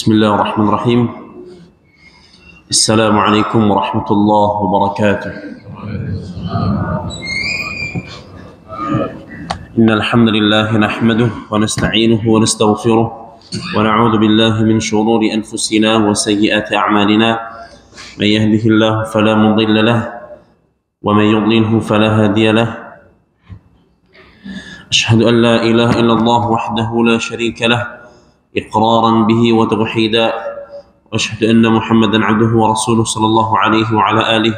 بسم الله الرحمن الرحيم. السلام عليكم ورحمة الله وبركاته. إن الحمد لله نحمده ونستعينه ونستغفره ونعوذ بالله من شرور أنفسنا وسيئات أعمالنا. من يهده الله فلا مضل له ومن يضلله فلا هادي له. أشهد أن لا إله إلا الله وحده لا شريك له إقرارا به وتوحيدا، وأشهد أن محمدا عبده ورسوله صلى الله عليه وعلى آله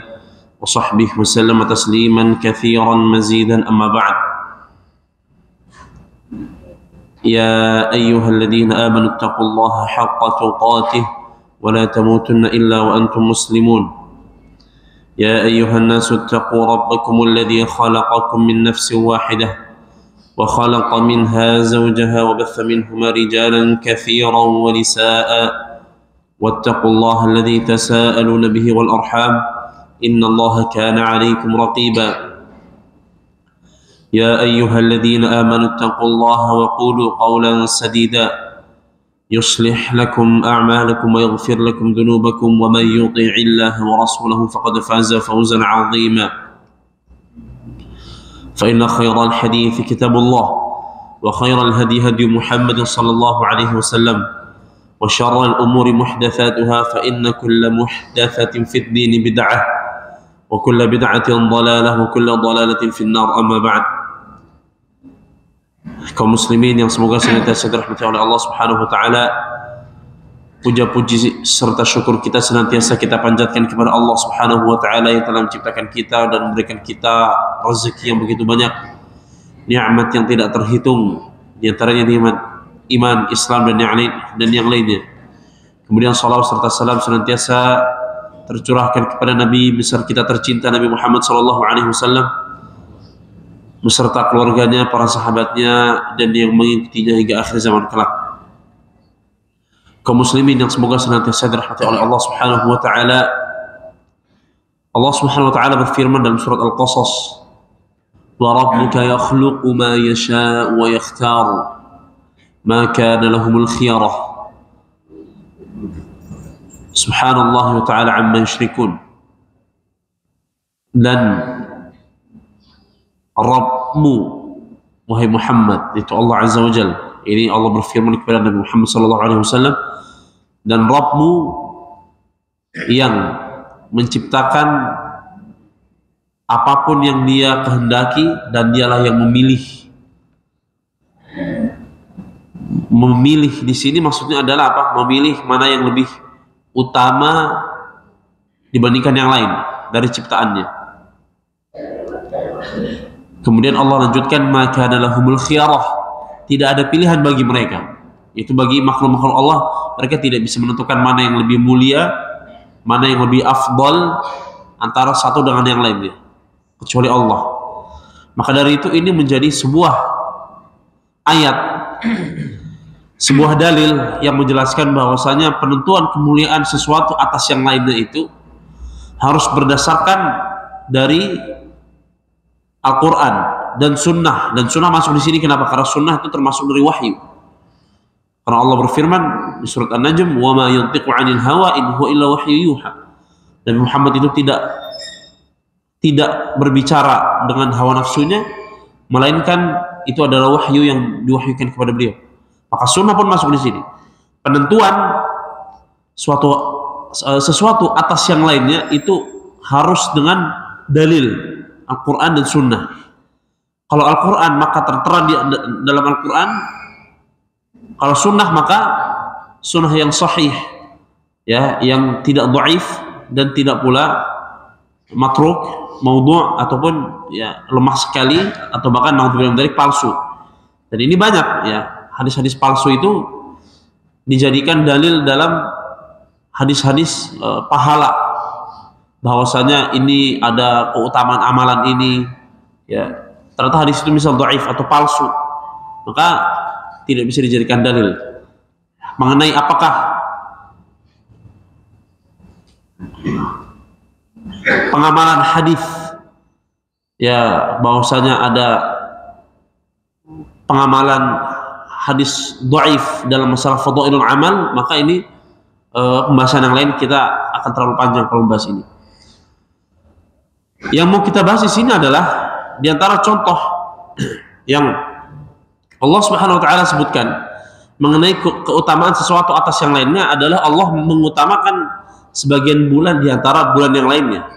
وصحبه وسلم تسليما كثيرا مزيدا. أما بعد، يا أيها الذين آمنوا اتقوا الله حق تقاته ولا تموتن إلا وأنتم مسلمون. يا أيها الناس اتقوا ربكم الذي خلقكم من نفس واحدة وخلق منها زوجها وبث منهما رجالا كثيرا ونساء، واتقوا الله الذي تساءلون به والأرحام إن الله كان عليكم رقيبا. يا أيها الذين آمنوا اتقوا الله وقولوا قولا سديدا يصلح لكم أعمالكم ويغفر لكم ذنوبكم، ومن يطيع الله ورسوله فقد فاز فوزا عظيما. فإن خير الحديث كتاب الله، وخير الهدي هدي محمد صلى الله عليه وسلم، وشر الأمور محدثاتها، فإن كل محدثة في الدين بدعة، وكل بدعة ضلالة، وكل ضلالة في النار. أما بعد، kaum muslimin yang semoga senantiasa dirahmati oleh Allah Subhanahu wa taala, puja-puji serta syukur kita senantiasa kita panjatkan kepada Allah Subhanahu wa taala yang telah menciptakan kita dan memberikan kita rezeki yang begitu banyak, nikmat yang tidak terhitung, di antaranya nikmat iman, Islam dan yang lainnya. Kemudian salawat serta salam senantiasa tercurahkan kepada Nabi besar kita tercinta Nabi Muhammad sallallahu alaihi wasallam beserta keluarganya, para sahabatnya, dan yang mengikutinya hingga akhir zaman kelak. Kaum muslimin yang semoga senantiasa dirahmati oleh Allah Subhanahu wa taala. Allah Subhanahu wa taala berfirman dalam surat Al-Qasas, "Wa rabbuka yakhluqu ma yasha'u wa yakhtaru ma kana lahumul khiyarah." Subhanallah wa ta'ala amma yushrikun. Dan Rabbmu, wahai Muhammad, itu Allah Azza wa Jalla. Ini Allah berfirman kepada Nabi Muhammad sallallahu alaihi wasallam, dan Rabbmu yang menciptakan apapun yang Dia kehendaki, dan Dialah yang memilih. Memilih di sini maksudnya adalah apa? Memilih mana yang lebih utama dibandingkan yang lain dari ciptaannya. Kemudian Allah lanjutkan, maka adalah humul khiyarah, tidak ada pilihan bagi mereka. Itu bagi makhluk-makhluk Allah, mereka tidak bisa menentukan mana yang lebih mulia, mana yang lebih afdal antara satu dengan yang lainnya, kecuali Allah. Maka dari itu ini menjadi sebuah ayat, sebuah dalil yang menjelaskan bahwasanya penentuan kemuliaan sesuatu atas yang lainnya itu harus berdasarkan dari Al-Quran dan Sunnah. Dan Sunnah masuk di sini kenapa? Karena Sunnah itu termasuk dari wahyu. Karena Allah berfirman di surat An-Najm, "Wa ma yantiqu 'anil hawa in huwa illa wahyu yuha." Dan Muhammad itu tidak berbicara dengan hawa nafsunya, melainkan itu adalah wahyu yang diwahyukan kepada beliau. Maka Sunnah pun masuk di sini. Penentuan sesuatu atas yang lainnya itu harus dengan dalil Al-Quran dan Sunnah. Kalau Al-Quran maka tertera dalam Al-Quran, kalau Sunnah maka Sunnah yang sahih, ya, yang tidak dhaif dan tidak pula matruk, maudhu' ataupun ya lemah sekali, atau bahkan naudzubillah dari palsu. Dan ini banyak, ya, hadis-hadis palsu itu dijadikan dalil dalam hadis-hadis pahala, bahwasanya ini ada keutamaan amalan ini, ya, ternyata hadis itu misal dhaif atau palsu, maka tidak bisa dijadikan dalil. Mengenai apakah pengamalan hadis, ya, bahwasanya ada pengamalan hadis dhaif dalam masalah fadhailul amal, maka ini pembahasan yang lain kita akan terlalu panjang kalau membahas ini. Yang mau kita bahas di sini adalah di antara contoh yang Allah Subhanahu wa taala sebutkan mengenai keutamaan sesuatu atas yang lainnya adalah Allah mengutamakan sebagian bulan di antara bulan yang lainnya.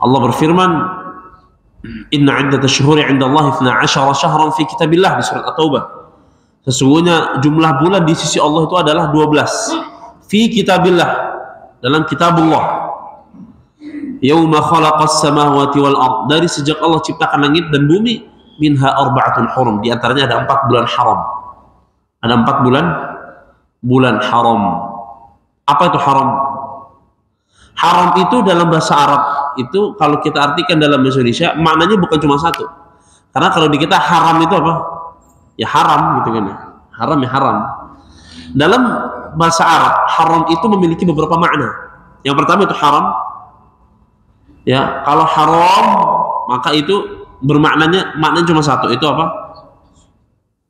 Allah berfirman, "Inna 'iddatash shuhuri 'indallahi 12 syahran fi kitabillah" di surat At-Taubah. Sesungguhnya jumlah bulan di sisi Allah itu adalah 12 fi kitabillah, dalam kitabullah. Yauma khalaqas samawati wal ard, dari sejak Allah ciptakan langit dan bumi, minha arba'atun hurum, di antaranya ada 4 bulan haram. Ada 4 bulan haram. Apa itu haram? Haram itu dalam bahasa Arab itu kalau kita artikan dalam bahasa Indonesia maknanya bukan cuma satu. Karena kalau di kita haram itu apa? Ya haram gitu kan ya. Haram ya haram. Dalam bahasa Arab haram itu memiliki beberapa makna. Yang pertama itu haram. Ya, kalau haram maka itu maknanya cuma satu, itu apa?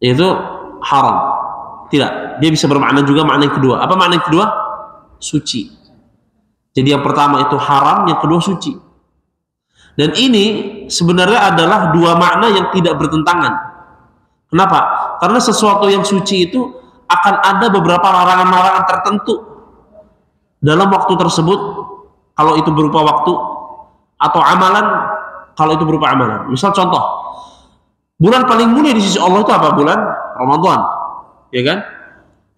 Itu haram. Tidak, dia bisa bermakna juga makna yang kedua. Apa makna yang kedua? Suci. Jadi yang pertama itu haram, yang kedua suci. Dan ini sebenarnya adalah dua makna yang tidak bertentangan. Kenapa? Karena sesuatu yang suci itu akan ada beberapa larangan-larangan tertentu dalam waktu tersebut, kalau itu berupa waktu, atau amalan kalau itu berupa amalan. Misal contoh, bulan paling mulia di sisi Allah itu apa? Bulan Ramadan, ya kan?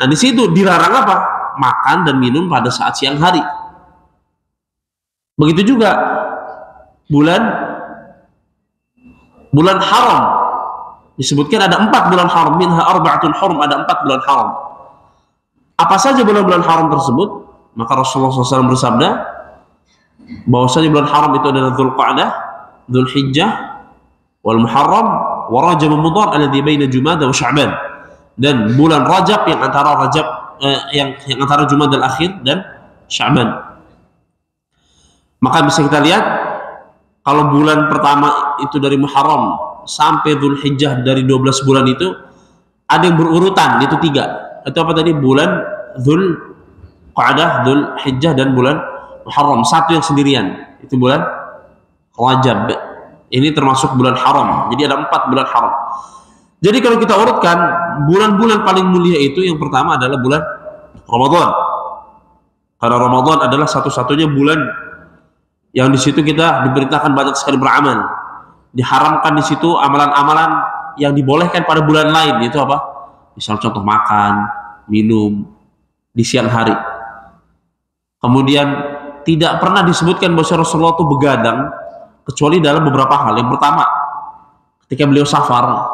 Nah di situ dilarang apa? Makan dan minum pada saat siang hari. Begitu juga bulan haram, disebutkan ada 4 bulan haram, minha arba'atun hurum, ada 4 bulan haram. Apa saja bulan-bulan haram tersebut? Maka Rasulullah SAW bersabda bahwasanya bulan haram itu adalah Dzulqa'dah, Dzulhijjah, wal Muharram, wa Rajab Mudhar alladzi baina Jumada wa Sya'ban, dan bulan Rajab yang antara yang antara Jumadal Akhir dan Sya'ban. Maka bisa kita lihat kalau bulan pertama itu dari Muharram sampai Dzulhijjah, dari 12 bulan itu ada yang berurutan, itu 3. Itu apa tadi? Bulan Dzulqa'dah, Dzulhijjah, dan bulan Muharram. Satu yang sendirian itu bulan Rajab. Ini termasuk bulan haram. Jadi ada 4 bulan haram. Jadi kalau kita urutkan bulan-bulan paling mulia itu, yang pertama adalah bulan Ramadan. Karena Ramadan adalah satu-satunya bulan yang di situ kita diperintahkan banyak sekali beramal. Diharamkan di situ amalan-amalan yang dibolehkan pada bulan lain. Itu apa? Misal contoh makan, minum di siang hari. Kemudian tidak pernah disebutkan bahwa Rasulullah itu begadang kecuali dalam beberapa hal. Yang pertama, ketika beliau safar,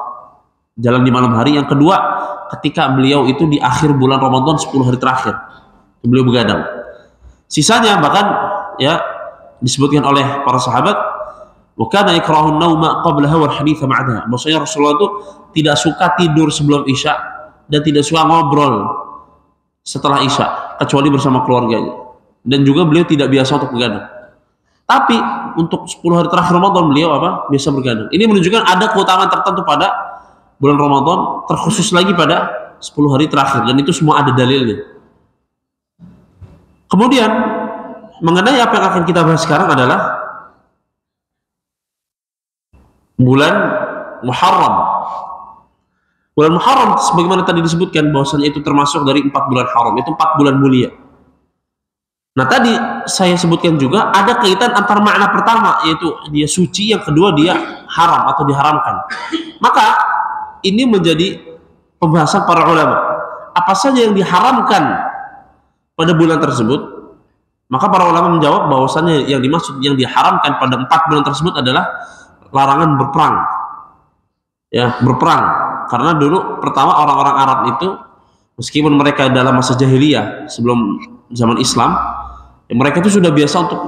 jalan di malam hari. Yang kedua, ketika beliau itu di akhir bulan Ramadan 10 hari terakhir, beliau begadang. Sisanya bahkan ya disebutkan oleh para sahabat, wa kana yakrahun nauma qablaha wal haditsa ba'daha. Maksudnya Rasulullah itu tidak suka tidur sebelum Isya dan tidak suka ngobrol setelah Isya kecuali bersama keluarganya. Dan juga beliau tidak biasa untuk begadang. Tapi untuk 10 hari terakhir Ramadan beliau apa? Biasa begadang. Ini menunjukkan ada keutamaan tertentu pada bulan Ramadan, terkhusus lagi pada 10 hari terakhir, dan itu semua ada dalilnya. Kemudian mengenai apa yang akan kita bahas sekarang adalah bulan Muharram. Bulan Muharram sebagaimana tadi disebutkan bahwasanya itu termasuk dari 4 bulan haram, itu 4 bulan mulia. Nah tadi saya sebutkan juga ada kaitan antar makna pertama, yaitu dia suci, yang kedua dia haram atau diharamkan. Maka ini menjadi pembahasan para ulama. Apa saja yang diharamkan pada bulan tersebut? Maka para ulama menjawab bahwasannya yang dimaksud yang diharamkan pada 4 bulan tersebut adalah larangan berperang. Ya, berperang. Karena dulu pertama orang-orang Arab itu meskipun mereka dalam masa jahiliyah sebelum zaman Islam, ya mereka itu sudah biasa untuk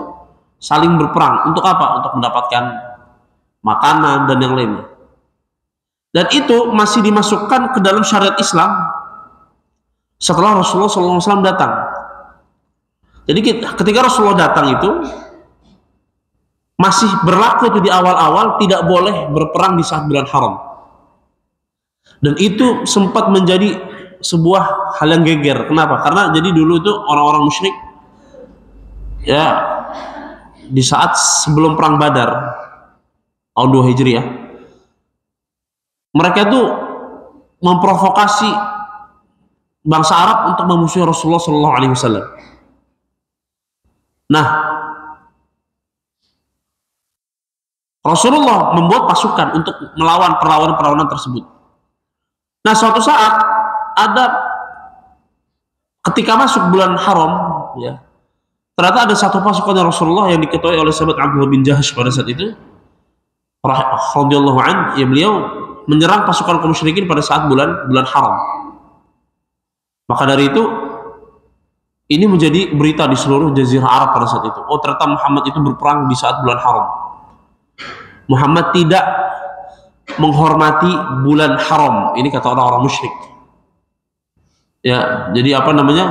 saling berperang. Untuk apa? Untuk mendapatkan makanan dan yang lainnya. Dan itu masih dimasukkan ke dalam syariat Islam setelah Rasulullah SAW datang. Jadi ketika Rasulullah datang itu masih berlaku itu di awal-awal, tidak boleh berperang di saat bulan haram. Dan itu sempat menjadi sebuah hal yang geger. Kenapa? Karena jadi dulu itu orang-orang musyrik ya di saat sebelum perang Badar tahun 2 Hijriah, mereka itu memprovokasi bangsa Arab untuk memusuhi Rasulullah Shallallahu Alaihi Wasallam. Nah, Rasulullah membuat pasukan untuk melawan perlawanan tersebut. Nah, suatu saat ada ketika masuk bulan haram, ya, ternyata ada satu pasukan Rasulullah yang diketuai oleh sahabat Abdullah bin Jahash pada saat itu, radhiyallahu an, ya, beliau menyerang pasukan kaum musyrikin pada saat bulan haram. Maka dari itu ini menjadi berita di seluruh jazirah Arab pada saat itu. Oh, ternyata Muhammad itu berperang di saat bulan haram. Muhammad tidak menghormati bulan haram. Ini kata orang-orang musyrik. Ya, jadi apa namanya?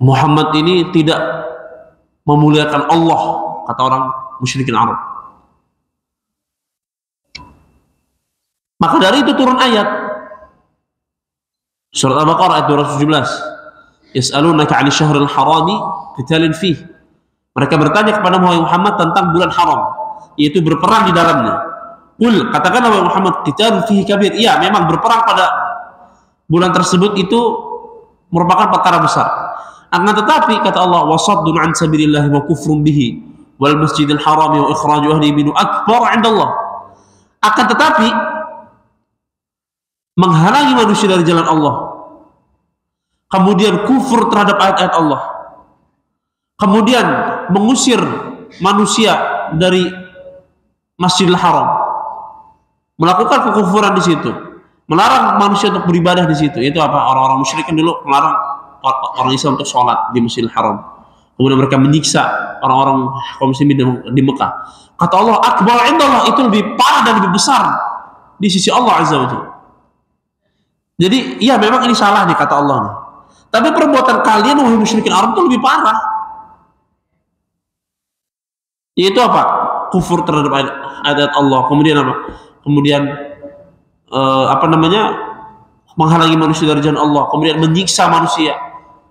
Muhammad ini tidak memuliakan Allah, kata orang musyrikin Arab. Maka dari itu turun ayat surat Al-Baqarah ayat 217. Yas'alunaka 'anil syahril harami qitalin fih. Mereka bertanya kepada Muhammad tentang bulan haram, yaitu berperang di dalamnya. Qul, katakanlah wahai Muhammad, qitalun fihi kabir. Iya, memang berperang pada bulan tersebut itu merupakan perkara besar. Akan tetapi kata Allah, wasaddun 'an sabilillah wa kufrun bihi wal masjidil haram wa ikhraju ahli minhu akbar 'indallah. Akan tetapi menghalangi manusia dari jalan Allah, kemudian kufur terhadap ayat-ayat Allah, kemudian mengusir manusia dari Masjidil Haram, melakukan kekufuran di situ, melarang manusia untuk beribadah di situ. Itu apa? Orang-orang musyrik kan dulu melarang orang Islam untuk sholat di Masjidil Haram. Kemudian mereka menyiksa orang-orang kaum muslimin di Mekah. Kata Allah, akbar indallah, itu lebih parah dan lebih besar di sisi Allah Azza wa Jalla. Jadi, iya memang ini salah nih kata Allah nih. Tapi perbuatan kalian wahai musyrikin Arab itu lebih parah. Yaitu apa? Kufur terhadap ayat Allah. Kemudian apa? Kemudian apa namanya? Menghalangi manusia dari jalan Allah. Kemudian menyiksa manusia,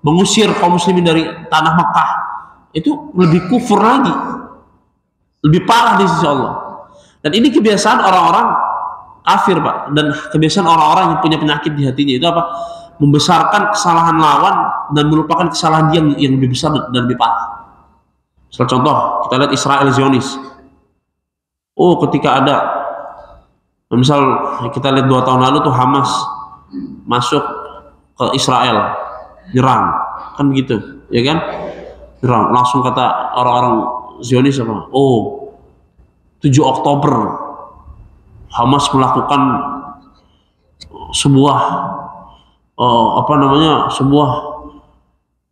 mengusir kaum muslimin dari tanah Makkah. Itu lebih kufur lagi, lebih parah di sisi Allah. Dan ini kebiasaan orang-orang kafir, Pak, dan kebiasaan orang-orang yang punya penyakit di hatinya. Itu apa? Membesarkan kesalahan lawan dan melupakan kesalahan dia yang lebih besar dan lebih parah. Contoh, kita lihat Israel Zionis. Oh, ketika ada, misal kita lihat 2 tahun lalu tuh Hamas masuk ke Israel, nyerang, kan begitu, ya kan? Nyerang, langsung kata orang-orang Zionis apa? Oh, 7 Oktober Hamas melakukan sebuah sebuah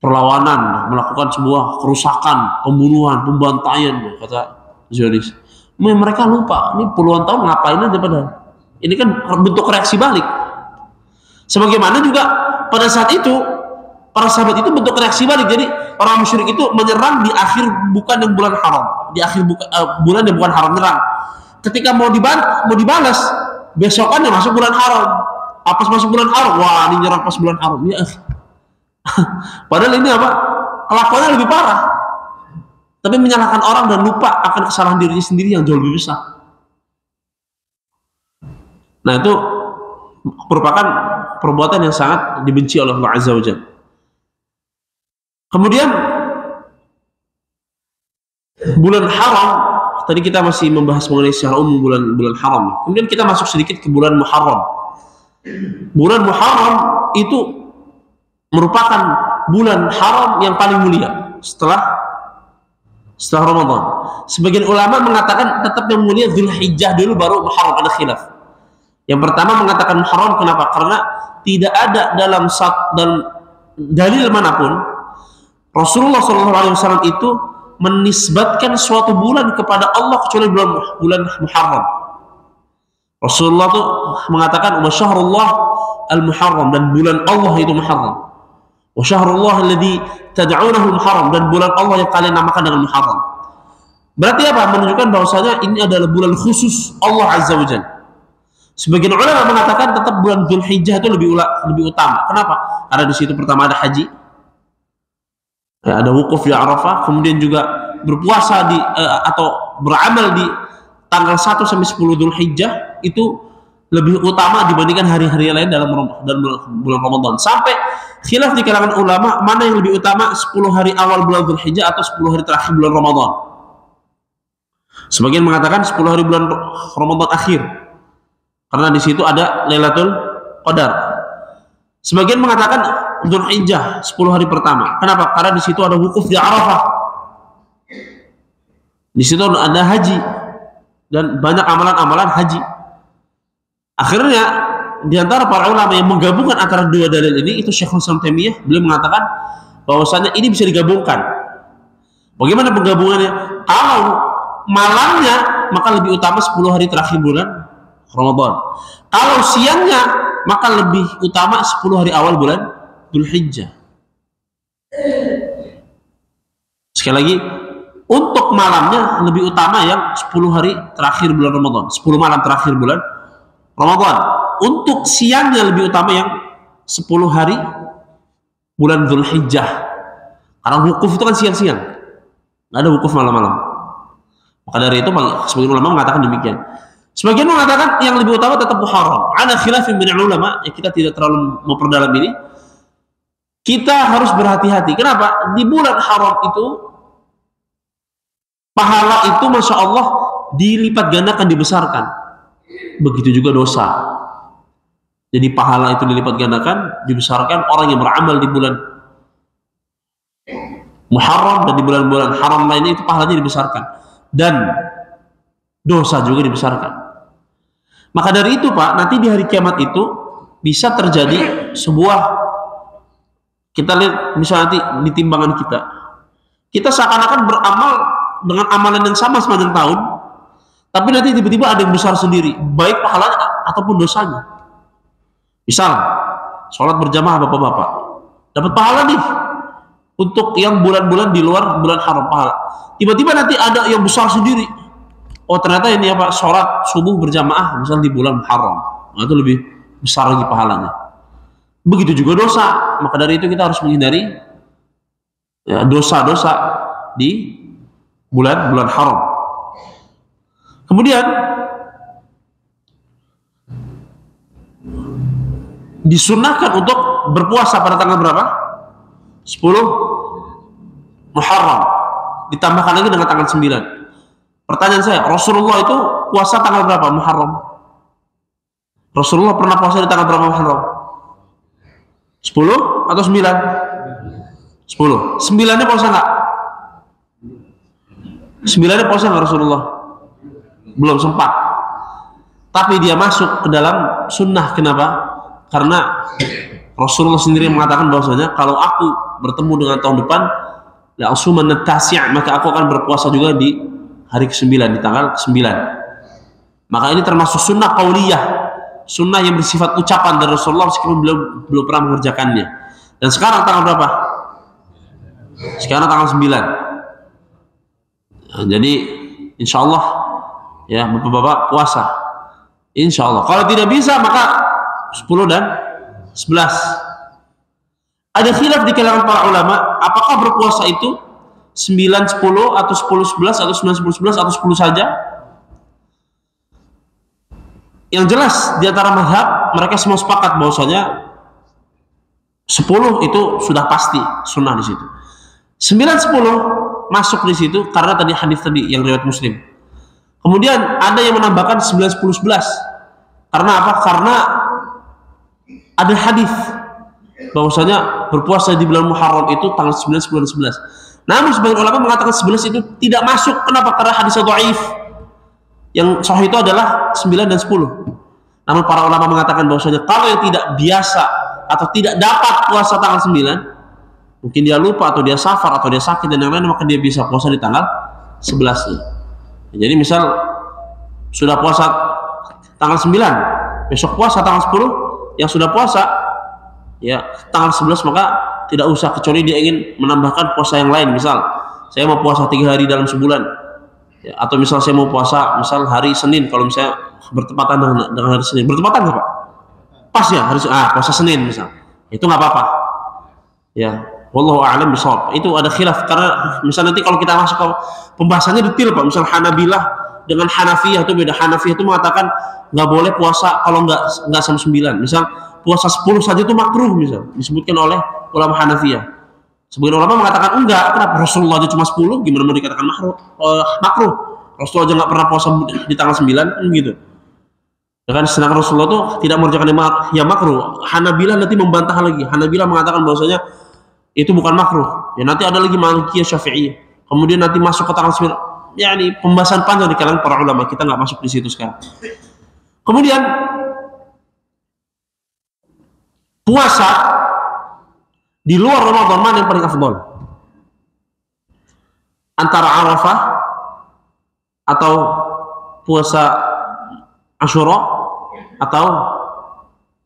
perlawanan, melakukan sebuah kerusakan, pembunuhan, pembantaian, kata Zionis. Mereka lupa, ini puluhan tahun ngapain aja padahal. Ini kan bentuk reaksi balik. Sebagaimana juga pada saat itu para sahabat itu bentuk reaksi balik. Jadi orang musyrik itu menyerang di akhir bukan yang bulan haram, di akhir bulan yang bukan haram, nyerang. Ketika mau dibalas, besokannya masuk bulan haram. Pas masuk bulan haram, wah ini nyerang pas bulan haram. Ya. Padahal ini apa? Kelakuannya lebih parah. Tapi menyalahkan orang dan lupa akan kesalahan dirinya sendiri yang jauh lebih besar. Nah, itu merupakan perbuatan yang sangat dibenci oleh Allah Azza wa Jalla. Kemudian bulan haram, tadi kita masih membahas mengenai secara umum bulan haram. Kemudian kita masuk sedikit ke bulan Muharram. Bulan Muharram itu merupakan bulan haram yang paling mulia setelah Ramadan. Sebagian ulama mengatakan tetap yang mulia Dzulhijjah dulu, baru Muharram, ada khilaf. Yang pertama mengatakan Muharram, kenapa? Karena tidak ada dalam dalil manapun Rasulullah SAW itu menisbatkan suatu bulan kepada Allah kecuali bulan Muharram. Rasulullah itu mengatakan wa syahrullah al-Muharram, dan bulan Allah itu Muharram. Wa syahrullah alladzi tad'unahu Muharram, dan bulan Allah yang kalian namakan dengan Muharram. Berarti apa? Menunjukkan bahwasanya ini adalah bulan khusus Allah Azza wa Jalla. Sebagian ulama mengatakan tetap bulan Dzulhijjah itu lebih utama. Kenapa? Karena di situ pertama ada haji, ya, ada wukuf di Arafah, kemudian juga berpuasa atau beramal di tanggal 1 sampai 10 Dzulhijjah itu lebih utama dibandingkan hari-hari lain dalam bulan Ramadan. Sampai khilaf di kalangan ulama mana yang lebih utama, 10 hari awal bulan Dzulhijjah atau 10 hari terakhir bulan Ramadan. Sebagian mengatakan 10 hari bulan Ramadan akhir, karena di situ ada Lailatul Qadar. Sebagian mengatakan Dzulhijjah 10 hari pertama. Kenapa? Karena di situ ada wukuf di Arafah. Di situ ada haji dan banyak amalan-amalan haji. Akhirnya di antara para ulama yang menggabungkan antara dua dalil ini itu Syekhul Islam Taimiyah, beliau mengatakan bahwasanya ini bisa digabungkan. Bagaimana penggabungannya? Kalau malamnya maka lebih utama 10 hari terakhir bulan Ramadan. Kalau siangnya maka lebih utama 10 hari awal bulan Dzulhijjah. Sekali lagi, untuk malamnya lebih utama yang 10 hari terakhir bulan Ramadan, 10 malam terakhir bulan Ramadan. Untuk siangnya lebih utama yang 10 hari bulan Dzulhijjah. Karena wukuf itu kan siang-siang, nggak ada wukuf malam-malam. Maka dari itu sebagian ulama mengatakan demikian. Sebagian mengatakan yang lebih utama tetap Muharram. Ada khilafin min ulama, ya kita tidak terlalu memperdalam ini. Kita harus berhati-hati. Kenapa? Di bulan haram itu pahala itu Masya Allah dilipat gandakan, dibesarkan. Begitu juga dosa. Jadi pahala itu dilipat gandakan, dibesarkan. Orang yang beramal di bulan Muharram dan di bulan-bulan haram lainnya itu pahalanya dibesarkan. Dan dosa juga dibesarkan. Maka dari itu Pak, nanti di hari kiamat itu bisa terjadi sebuah, kita lihat misalnya nanti di timbangan kita seakan-akan beramal dengan amalan yang sama sepanjang tahun, tapi nanti tiba-tiba ada yang besar sendiri, baik pahalanya ataupun dosanya. Misal sholat berjamaah bapak-bapak dapat pahala nih untuk yang bulan-bulan di luar bulan haram, pahala. Tiba-tiba nanti ada yang besar sendiri, oh ternyata ini apa, sholat subuh berjamaah misal di bulan haram, nah, itu lebih besar lagi pahalanya. Begitu juga dosa. Maka dari itu kita harus menghindari ya, dosa-dosa di bulan-bulan haram. Kemudian disunnahkan untuk berpuasa pada tanggal berapa? 10 Muharram, ditambahkan lagi dengan tanggal 9. Pertanyaan saya, Rasulullah itu puasa tanggal berapa Muharram? Rasulullah pernah puasa di tanggal berapa Muharram? 10 atau 9? 10. 9-nya puasa nggak? 9-nya puasa nggak Rasulullah? Belum sempat. Tapi dia masuk ke dalam sunnah. Kenapa? Karena Rasulullah sendiri mengatakan bahwasanya kalau aku bertemu dengan tahun depan, la asuman at-tasi', maka aku akan berpuasa juga di hari ke-9, di tanggal ke-9. Maka ini termasuk sunnah qauliyah, sunnah yang bersifat ucapan dari Rasulullah meskipun belum pernah mengerjakannya. Dan sekarang tanggal berapa? Sekarang tanggal 9. Nah, jadi insya Allah ya bapak-bapak puasa, insya Allah. Kalau tidak bisa maka 10 dan 11. Ada khilaf di kalangan para ulama, apakah berpuasa itu 9, 10 atau 10, 11 atau 9, 10, 11 atau 10 saja? Yang jelas di antara mazhab mereka semua sepakat bahwasanya 10 itu sudah pasti sunnah di situ. 9, 10 masuk di situ karena tadi hadis tadi yang riwayat Muslim. Kemudian ada yang menambahkan 9, 10, 11. Karena apa? Karena ada hadis bahwasanya berpuasa di bulan Muharram itu tanggal 9, 10, dan 11. Namun sebagian ulama mengatakan 11 itu tidak masuk. Kenapa? Karena hadisnya dhaif. Yang sahih itu adalah 9 dan 10. Namun para ulama mengatakan bahwasanya kalau yang tidak biasa atau tidak dapat puasa tanggal 9, mungkin dia lupa atau dia safar atau dia sakit dan yang lain, maka dia bisa puasa di tanggal 11-nya. Jadi misal sudah puasa tanggal 9, besok puasa tanggal 10, yang sudah puasa ya tanggal 11 maka tidak usah, kecuali dia ingin menambahkan puasa yang lain. Misal saya mau puasa 3 hari dalam sebulan ya, atau misal saya mau puasa misal hari Senin, kalau misalnya bertepatan dengan hari Senin. Bertepatan nggak Pak? Pas ya harus puasa Senin misal. Itu nggak apa-apa. Ya, wallahu a'lam bishawab. Itu ada khilaf karena misal nanti kalau kita masuk ke pembahasannya detail Pak. Misal Hanabilah dengan Hanafiyah itu beda. Hanafiyah itu mengatakan nggak boleh puasa kalau nggak sampai 9. Misal puasa 10 saja itu makruh misal. Disebutkan oleh ulama Hanafiyah. Sebagian ulama mengatakan enggak. Kenapa? Rasulullah aja cuma 10, gimana mau dikatakan makruh? Rasulullah aja nggak pernah puasa di tanggal 9 kan gitu. Ya kan, sedangkan Rasulullah itu tidak mengerjakan yang makruh. Hanabilah nanti membantah lagi. Hanabilah mengatakan bahwasanya itu bukan makruh. Ya nanti ada lagi Malikiyah, Syafi'iyah. Kemudian nanti masuk ke tanggal 9. Ya ini pembahasan panjang di kalangan para ulama. Kita nggak masuk di situ sekarang. Kemudian puasa di luar Ramadan mana yang paling afdal? Antara Arafah atau puasa Asyura atau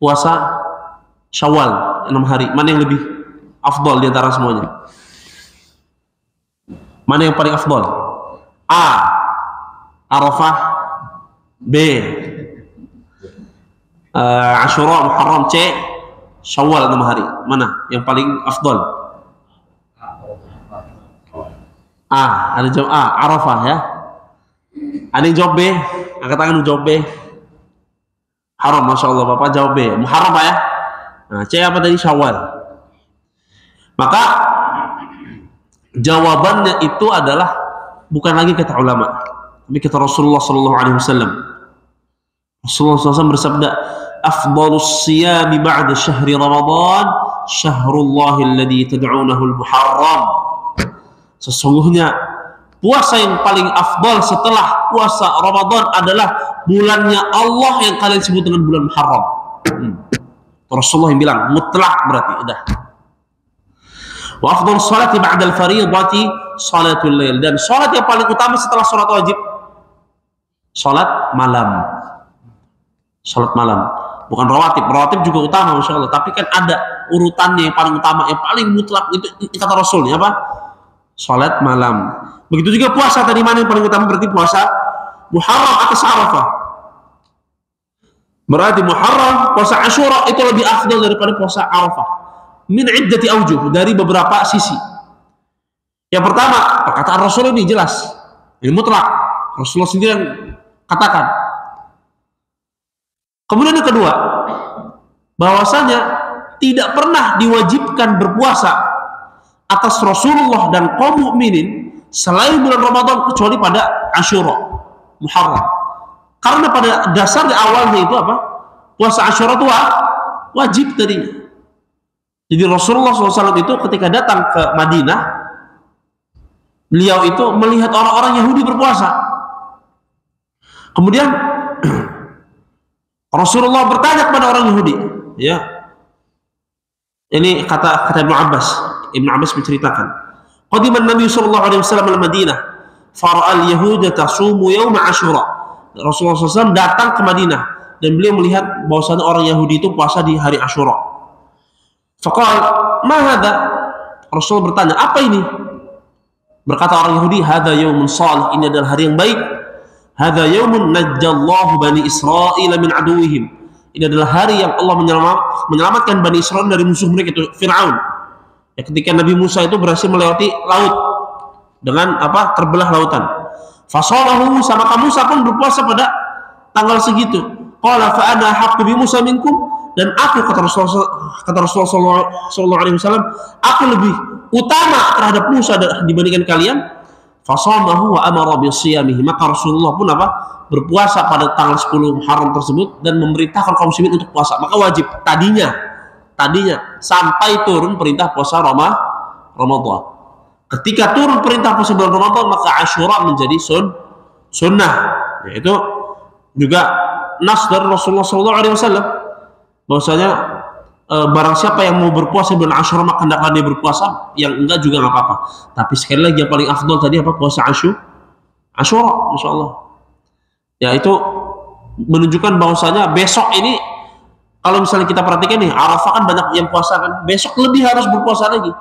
puasa Syawal 6 hari? Mana yang lebih afdal di antara semuanya? Mana yang paling afdal? A. Arafah. B. Asyura Muharram. C. Syawal 6 hari. Mana yang paling afdal? A. Ada jawab A. Arafah ya. Ada yang jawab B? Angkat tangan jawab B. Haram, Masya Allah Bapak jawab B. Muharram Pak ya. Nah, C apa tadi? Syawal. Maka jawabannya itu adalah bukan lagi kata ulama, tapi kata Rasulullah Sallallahu Alaihi Wasallam. Rasulullah SAW bersabda, "Afdalus siyami ba'da syahri Ramadan, syahrullahi alladhi tad'unahu al-Muharram." Sesungguhnya puasa yang paling afdal setelah puasa Ramadan adalah bulannya Allah yang kalian sebut dengan bulan Muharram. Rasulullah yang bilang mutlak berarti udah. Wa afdal salati ba'da al-fariidati salatul lail, dan salat yang paling utama setelah salat wajib salat malam. Salat malam, bukan rawatib. Rawatib juga utama Masya Allah, tapi kan ada urutannya yang paling utama, yang paling mutlak itu kata Rasulnya apa? Salat malam. Begitu juga puasa tadi, mana yang paling utama? Berarti puasa Muharram atas Arafah. Berarti Muharram, puasa Asyura itu lebih afdal daripada puasa Arafah. Min iddati aujuh, dari beberapa sisi. Yang pertama, perkataan Rasul ini jelas. Ini mutlak. Rasulullah sendiri yang katakan. Kemudian yang kedua, bahwasanya tidak pernah diwajibkan berpuasa atas Rasulullah dan kaum mukminin selain bulan Ramadan kecuali pada Asyura Muharram. Karena pada dasarnya awalnya itu apa? Puasa Asyura itu wajib tadinya. Jadi Rasulullah SAW itu ketika datang ke Madinah, beliau itu melihat orang-orang Yahudi berpuasa. Kemudian Rasulullah bertanya kepada orang Yahudi, ya. Ini kata Ibnu Abbas. Ibnu Abbas menceritakan, qadiman Nabi sallallahu alaihi wasallam al-Madinah, fara'al yahuda tasumu yaum Asyura. Rasulullah SAW datang ke Madinah dan beliau melihat bahwasanya orang Yahudi itu puasa di hari Asyura. Faqal, "Ma hadza?" Rasul bertanya, "Apa ini?" Berkata orang Yahudi, "Hadza yaumun shalih." Ini adalah hari yang baik. Hadza yaumun najjallahu bani Israil min aduwihim. Ini adalah hari yang Allah menyelamatkan Bani Israil dari musuh mereka itu Fir'aun. Ya, ketika Nabi Musa itu berhasil melewati laut dengan apa? Terbelah lautan. Fasalahu, sama kamu Musa pun berpuasa pada tanggal segitu. Qala fa ana haqqu bi Musa minkum, dan aku kata Rasulullah sallallahu alaihi wasallam, aku lebih utama terhadap Musa dibandingkan kalian. Fasamahu wa amara bi siyamihi. Maka Rasulullah pun apa? Berpuasa pada tanggal 10 Muharram tersebut dan memerintahkan kaum muslimin untuk puasa. Maka wajib tadinya sampai turun perintah puasa Ramadan. Ketika turun perintah puasa bulan Ramadan, maka Asyura menjadi sunnah. Yaitu juga nas dari Rasulullah SAW bahwasanya barang siapa yang mau berpuasa bulan Asyura maka hendaklah dia berpuasa, yang enggak juga nggak apa-apa. Tapi sekali lagi yang paling afdal tadi apa? Puasa Asyura, Masya Allah. Ya, itu menunjukkan bahwasanya besok ini, kalau misalnya kita perhatikan nih, Arafah kan banyak yang puasa kan, besok lebih harus berpuasa lagi.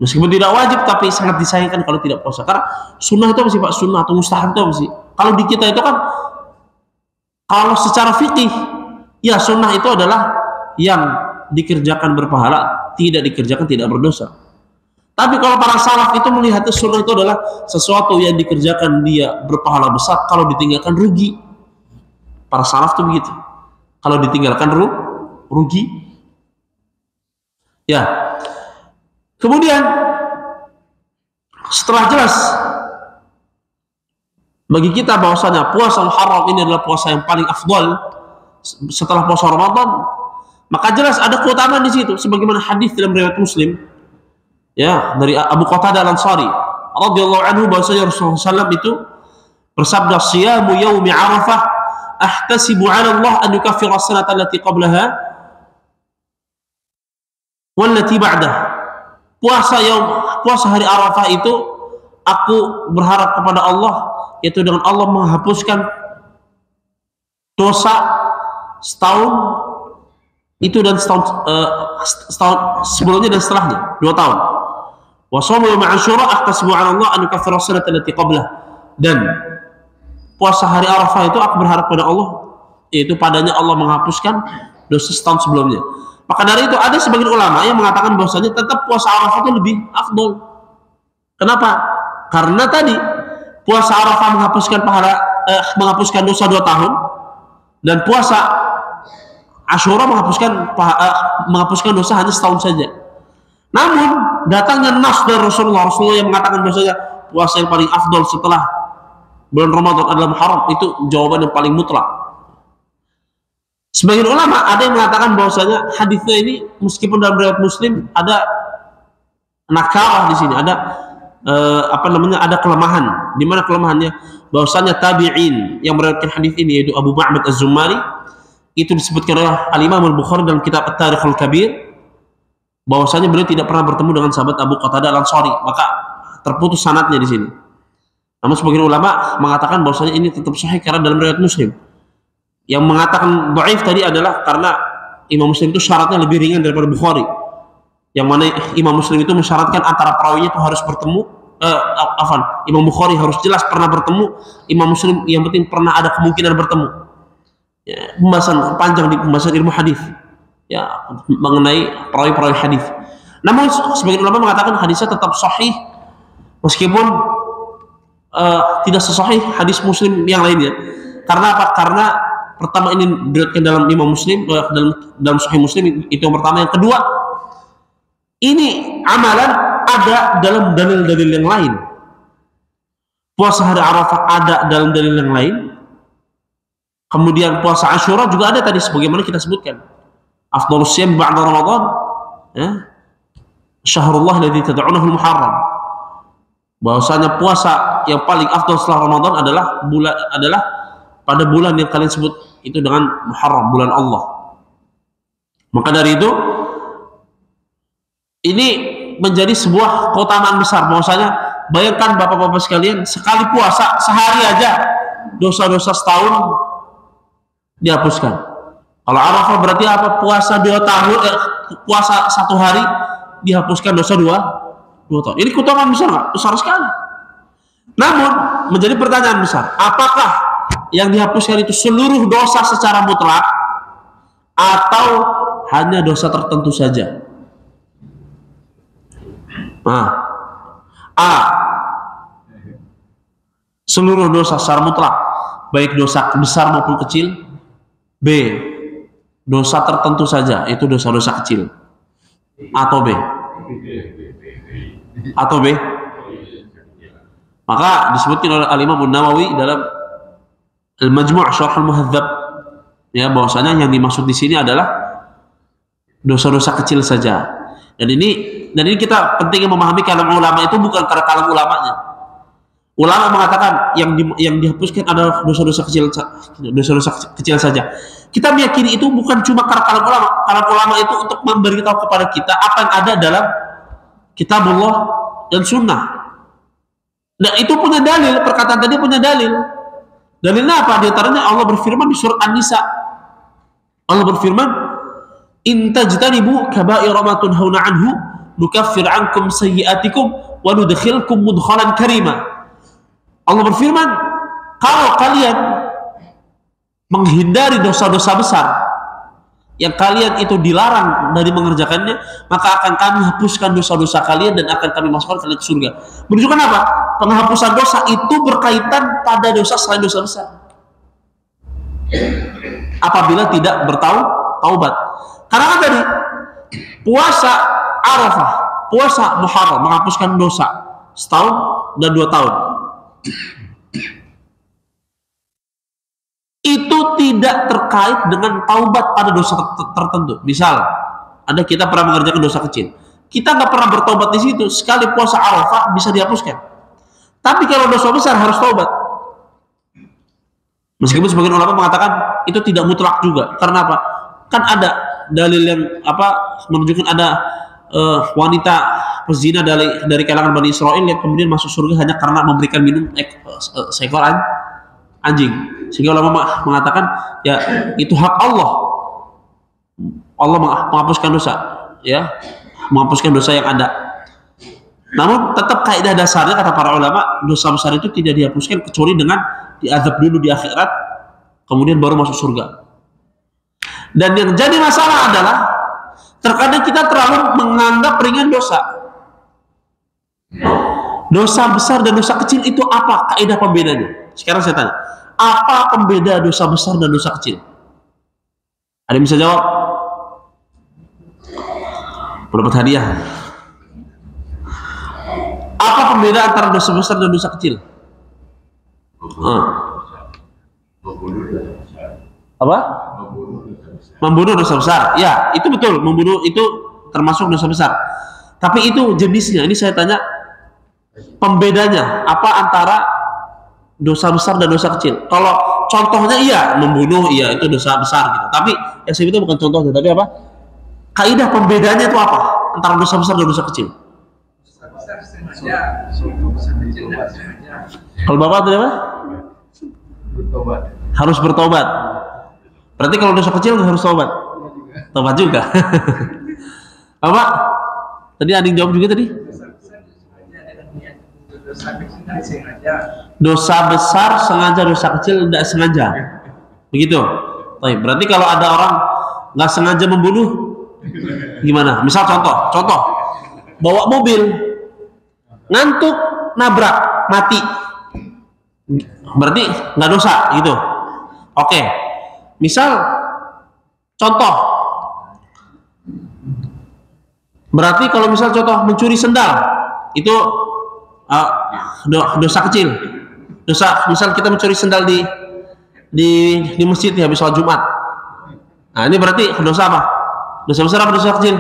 Meskipun tidak wajib, tapi sangat disayangkan kalau tidak puasa. Karena sunnah itu apa sih Pak? Sunnah atau mustahab itu apa sih? Kalau di kita itu kan Kalau secara fikih, ya sunnah itu adalah yang dikerjakan berpahala, tidak dikerjakan tidak berdosa. Tapi kalau para salaf itu melihat sunnah itu adalah sesuatu yang dikerjakan dia berpahala besar, kalau ditinggalkan rugi. Para salaf itu begitu. Kalau ditinggalkan rugi. Ya. Kemudian setelah jelas bagi kita bahwasanya puasa Muharram ini adalah puasa yang paling afdal setelah puasa Ramadan, maka jelas ada keutamaan di situ sebagaimana hadis dalam riwayat Muslim ya dari Abu Qatadah Al-Ansari radhiyallahu anhu bahwasanya Rasulullah SAW itu bersabda, "Siyamu yaumi Arafah ahtasibu 'ala Allah an yukaffira as-sanata allati qablaha wallati ba'dah." Puasa hari Arafah itu aku berharap kepada Allah, yaitu dengan Allah menghapuskan dosa setahun itu dan setahun sebelumnya dan setelahnya, 2 tahun. Wa shaum yawm Asyura ahtasibu 'ala Allah an yukaffira as-sanata allati qablah. Dan puasa hari Arafah itu aku berharap pada Allah, yaitu padanya Allah menghapuskan dosa setahun sebelumnya. Maka dari itu ada sebagian ulama yang mengatakan bahwasanya tetap puasa Arafah itu lebih afdol. Kenapa? Karena tadi puasa Arafah menghapuskan dosa 2 tahun, dan puasa Asyura menghapuskan dosa hanya setahun saja. Namun datangnya nas dari Rasulullah yang mengatakan bahwasanya puasa yang paling afdol setelah bulan Ramadan adalah Muharram, itu jawaban yang paling mutlak. Sebagian ulama ada yang mengatakan bahwasanya hadisnya ini meskipun dalam riwayat Muslim ada nakarah di sini, ada ada kelemahan. Di mana kelemahannya? Bahwasanya tabi'in yang meriwayatkan hadis ini yaitu Abu Ma'bad Az-Zummari itu disebutkan oleh Al-Imam Al-Bukhari dalam kitab At-Tarikh Al-Kabir bahwasanya beliau tidak pernah bertemu dengan sahabat Abu Qatadah Al-Ansari, maka terputus sanadnya di sini. Namun sebagian ulama mengatakan bahwasanya ini tetap sahih karena dalam riwayat Muslim. Yang mengatakan dhaif tadi adalah karena Imam Muslim itu syaratnya lebih ringan daripada Bukhari. Yang mana Imam Muslim itu mensyaratkan antara perawinya itu harus bertemu, Imam Bukhari harus jelas pernah bertemu, Imam Muslim yang penting pernah ada kemungkinan bertemu. Ya, pembahasan panjang di pembahasan ilmu hadis ya mengenai perawi-perawi hadis. Namun sebagian ulama mengatakan hadisnya tetap sahih meskipun tidak sesahih hadis Muslim yang lainnya. Karena apa? Karena pertama ini diriwayatkan dalam Imam Muslim, dalam Sahih Muslim, itu yang pertama. Yang kedua, ini amalan ada dalam dalil-dalil yang lain. Puasa hari Arafah ada dalam dalil yang lain. Kemudian puasa Asyura juga ada tadi sebagaimana kita sebutkan. Afdhalus siyam ba'da Ramadan, ya. Syahrullah alladzi tad'unahu al-Muharram. Bahwasanya puasa yang paling afdal setelah Ramadan adalah pada bulan yang kalian sebut itu dengan Muharram, bulan Allah. Maka dari itu ini menjadi sebuah keutamaan besar bahwasanya bayangkan bapak-bapak sekalian, sekali puasa sehari aja dosa-dosa setahun dihapuskan. Kalau Arafah berarti apa? Puasa 2 tahun, puasa 1 hari dihapuskan dosa 2 tahun. Ini keutamaan besar nggak? Besar sekali. Namun menjadi pertanyaan besar, apakah yang dihapuskan itu seluruh dosa secara mutlak atau hanya dosa tertentu saja? A. Seluruh dosa secara mutlak, baik dosa besar maupun kecil. B. Dosa tertentu saja, itu dosa-dosa kecil. Atau B. Maka disebutkan oleh Al-Imam An-Nawawi dalam Al-Majmu' Syarh Al-Muhadzab, ya, bahwasanya yang dimaksud di sini adalah dosa-dosa kecil saja. Dan ini kita pentingnya memahami kalam ulama itu bukan karena kalam ulamanya. Ulama mengatakan yang dihapuskan adalah dosa-dosa kecil saja. Kita meyakini itu bukan cuma karena kalam ulama. Kalam ulama itu untuk memberitahu kepada kita apa yang ada dalam Kitabullah dan Sunnah. Nah, itu punya dalil, perkataan tadi punya dalil. Dalilnya apa? Di antaranya Allah berfirman di surat An-Nisa. Allah berfirman, "In tajtanibu kaba'ira ma tunhauna anhu, nukaffir ankum sayyi'atikum wa nudkhilkum mudkhalan karima." Allah berfirman, kalau kalian menghindari dosa-dosa besar yang kalian itu dilarang dari mengerjakannya, maka akan kami hapuskan dosa-dosa kalian dan akan kami masukkan kalian ke surga. Menunjukkan apa? Penghapusan dosa itu berkaitan pada dosa selain dosa besar. Apabila tidak bertaubat. Karena kan tadi puasa Arafah, puasa Muharram menghapuskan dosa setahun dan 2 tahun. Itu tidak terkait dengan taubat pada dosa tertentu. Misal, ada kita pernah mengerjakan dosa kecil, kita nggak pernah bertobat di situ, sekali puasa Arafah bisa dihapuskan. Tapi kalau dosa besar harus taubat. Meskipun sebagian ulama mengatakan itu tidak mutlak juga. Karena apa? Kan ada dalil yang menunjukkan ada wanita pezina dari kalangan Bani Israel yang kemudian masuk surga hanya karena memberikan minum seekor anjing. Sehingga ulama mengatakan ya itu hak Allah. Allah menghapuskan dosa, ya, menghapuskan dosa yang ada. Namun tetap kaidah dasarnya kata para ulama, dosa besar itu tidak dihapuskan kecuali dengan diazab dulu di akhirat, kemudian baru masuk surga. Dan yang jadi masalah adalah terkadang kita terlalu menganggap ringan dosa. Dosa besar dan dosa kecil itu apa kaidah pembedanya? Sekarang saya tanya, apa pembeda dosa besar dan dosa kecil? Ada yang bisa jawab? Dapat hadiah. Apa pembeda antara dosa besar dan dosa kecil? Apa? Membunuh dosa besar. Ya, itu betul. Membunuh itu termasuk dosa besar. Tapi itu jenisnya. Ini saya tanya pembedanya. Apa antara dosa besar dan dosa kecil? Kalau contohnya iya, membunuh iya itu dosa besar gitu. Tapi yang saya itu bukan contohnya, tapi apa? Kaidah pembedanya itu apa antara dosa besar dan dosa kecil? Dosa besar sengaja, dosa kecil tidak sengaja. Kalau Bapak tadi apa? Bertobat. Harus bertobat. Berarti kalau dosa kecil nggak harus tobat? Tobat juga. Bapak? Tadi ada yang jawab juga tadi? Dosa besar sengaja, dosa kecil tidak sengaja. Begitu. Baik, berarti kalau ada orang nggak sengaja membunuh, gimana? Misal contoh, bawa mobil, ngantuk, nabrak, mati. Berarti nggak dosa, gitu. Oke. Misal contoh, berarti kalau misal contoh mencuri sendal, itu dosa kecil. Dosa, misal kita mencuri sendal di masjid ya habis sholat Jumat. Nah, ini berarti dosa apa? Dosa besar apa dosa kecil?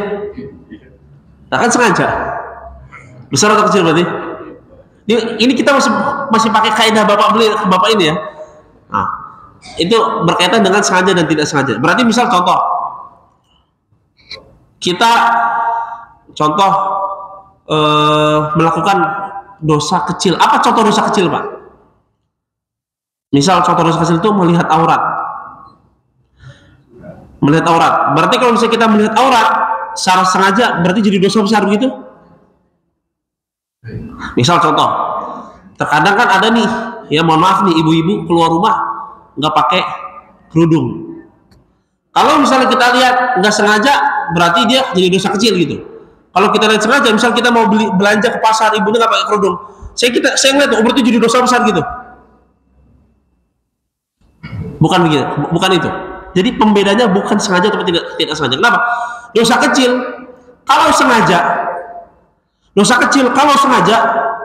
Nah, kan sengaja. Besar atau kecil berarti? Ini kita masih pakai kaidah bapak ini ya. Nah, itu berkaitan dengan sengaja dan tidak sengaja. Berarti misal contoh, kita melakukan dosa kecil. Apa contoh dosa kecil, Pak? Misal contoh dosa kecil itu melihat aurat. Melihat aurat. Berarti kalau misalnya kita melihat aurat secara sengaja, berarti jadi dosa besar begitu? Misal contoh, terkadang kan ada nih, ya mohon maaf nih, ibu-ibu keluar rumah nggak pakai kerudung. Kalau misalnya kita lihat nggak sengaja, berarti dia jadi dosa kecil gitu. Kalau kita lihat sengaja, misal kita mau belanja ke pasar, ibunya nggak pakai kerudung, saya ngeliat, oh berarti jadi dosa besar gitu. Bukan begitu, bukan itu. Jadi pembedanya bukan sengaja atau tidak sengaja. Kenapa? Dosa kecil kalau sengaja,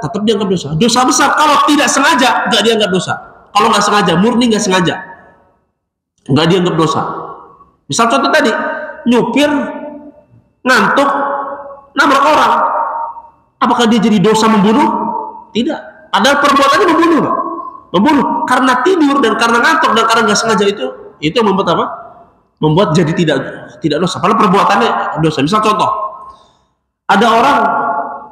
tetap dianggap dosa. Dosa besar kalau tidak sengaja nggak dianggap dosa. Kalau nggak sengaja, murni nggak sengaja, nggak dianggap dosa. Misal contoh tadi, nyupir ngantuk nabrak orang, apakah dia jadi dosa membunuh? Tidak. Padahal perbuatannya membunuh karena tidur dan karena ngantuk dan karena nggak sengaja, itu membuat apa? Membuat jadi tidak dosa. Padahal perbuatannya dosa. Misal contoh, ada orang,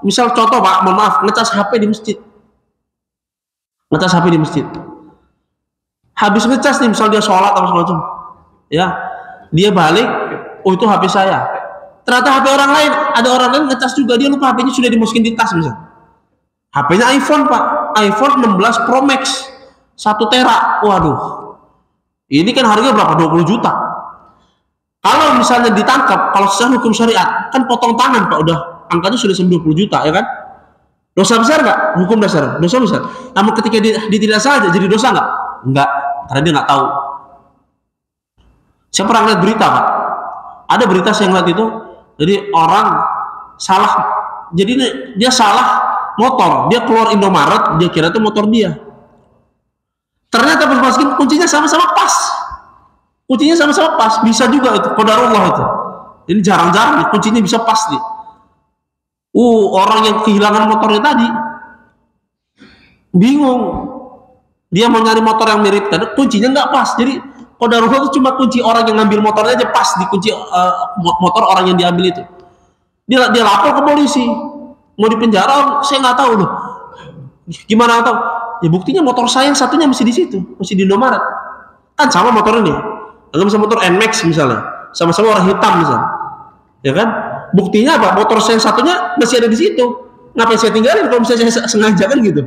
misal contoh Pak, mohon maaf, ngecas HP di masjid. Habis ngecas nih, misal dia sholat atau semacam, ya, dia balik, oh itu HP saya. Ternyata HP orang lain, ada orang lain ngecas juga, dia lupa HP-nya sudah dimasukin di tas misal. HP-nya iPhone Pak, iPhone 16 Pro Max 1 tera, waduh, Ini kan harganya berapa? 20 juta. Kalau misalnya ditangkap, kalau secara hukum syariat, kan potong tangan Pak, udah angkanya sudah 20 juta, ya kan? Dosa besar nggak? Hukum dasar, dosa besar. Namun ketika dia tidak saja, jadi dosa nggak? Nggak, karena dia nggak tahu. Saya pernah lihat berita Pak, ada berita saya lihat itu, jadi orang salah, jadi dia salah motor, dia keluar Indomaret, dia kira itu motor dia. Ternyata pas masukin kuncinya sama-sama pas. Kuncinya sama-sama pas, bisa juga itu, qadarullah itu. Ini jarang-jarang kuncinya bisa pas nih. Orang yang kehilangan motornya tadi bingung. Dia mau nyari motor yang mirip, karena kuncinya nggak pas. Jadi qadarullah itu cuma kunci orang yang ngambil motornya aja pas di kunci motor orang yang diambil itu. Dia lapor ke polisi, mau dipenjara, saya nggak tahu loh. Gimana tahu? Ya buktinya motor saya yang satunya masih di situ, masih di Indomaret. Kan sama motornya nih. Anggap sama motor NMAX misalnya, sama-sama warna hitam misalnya. Ya kan? Buktinya apa? Motor saya yang satunya masih ada di situ. Ngapain saya tinggalin kalau misalnya saya sengaja kan gitu?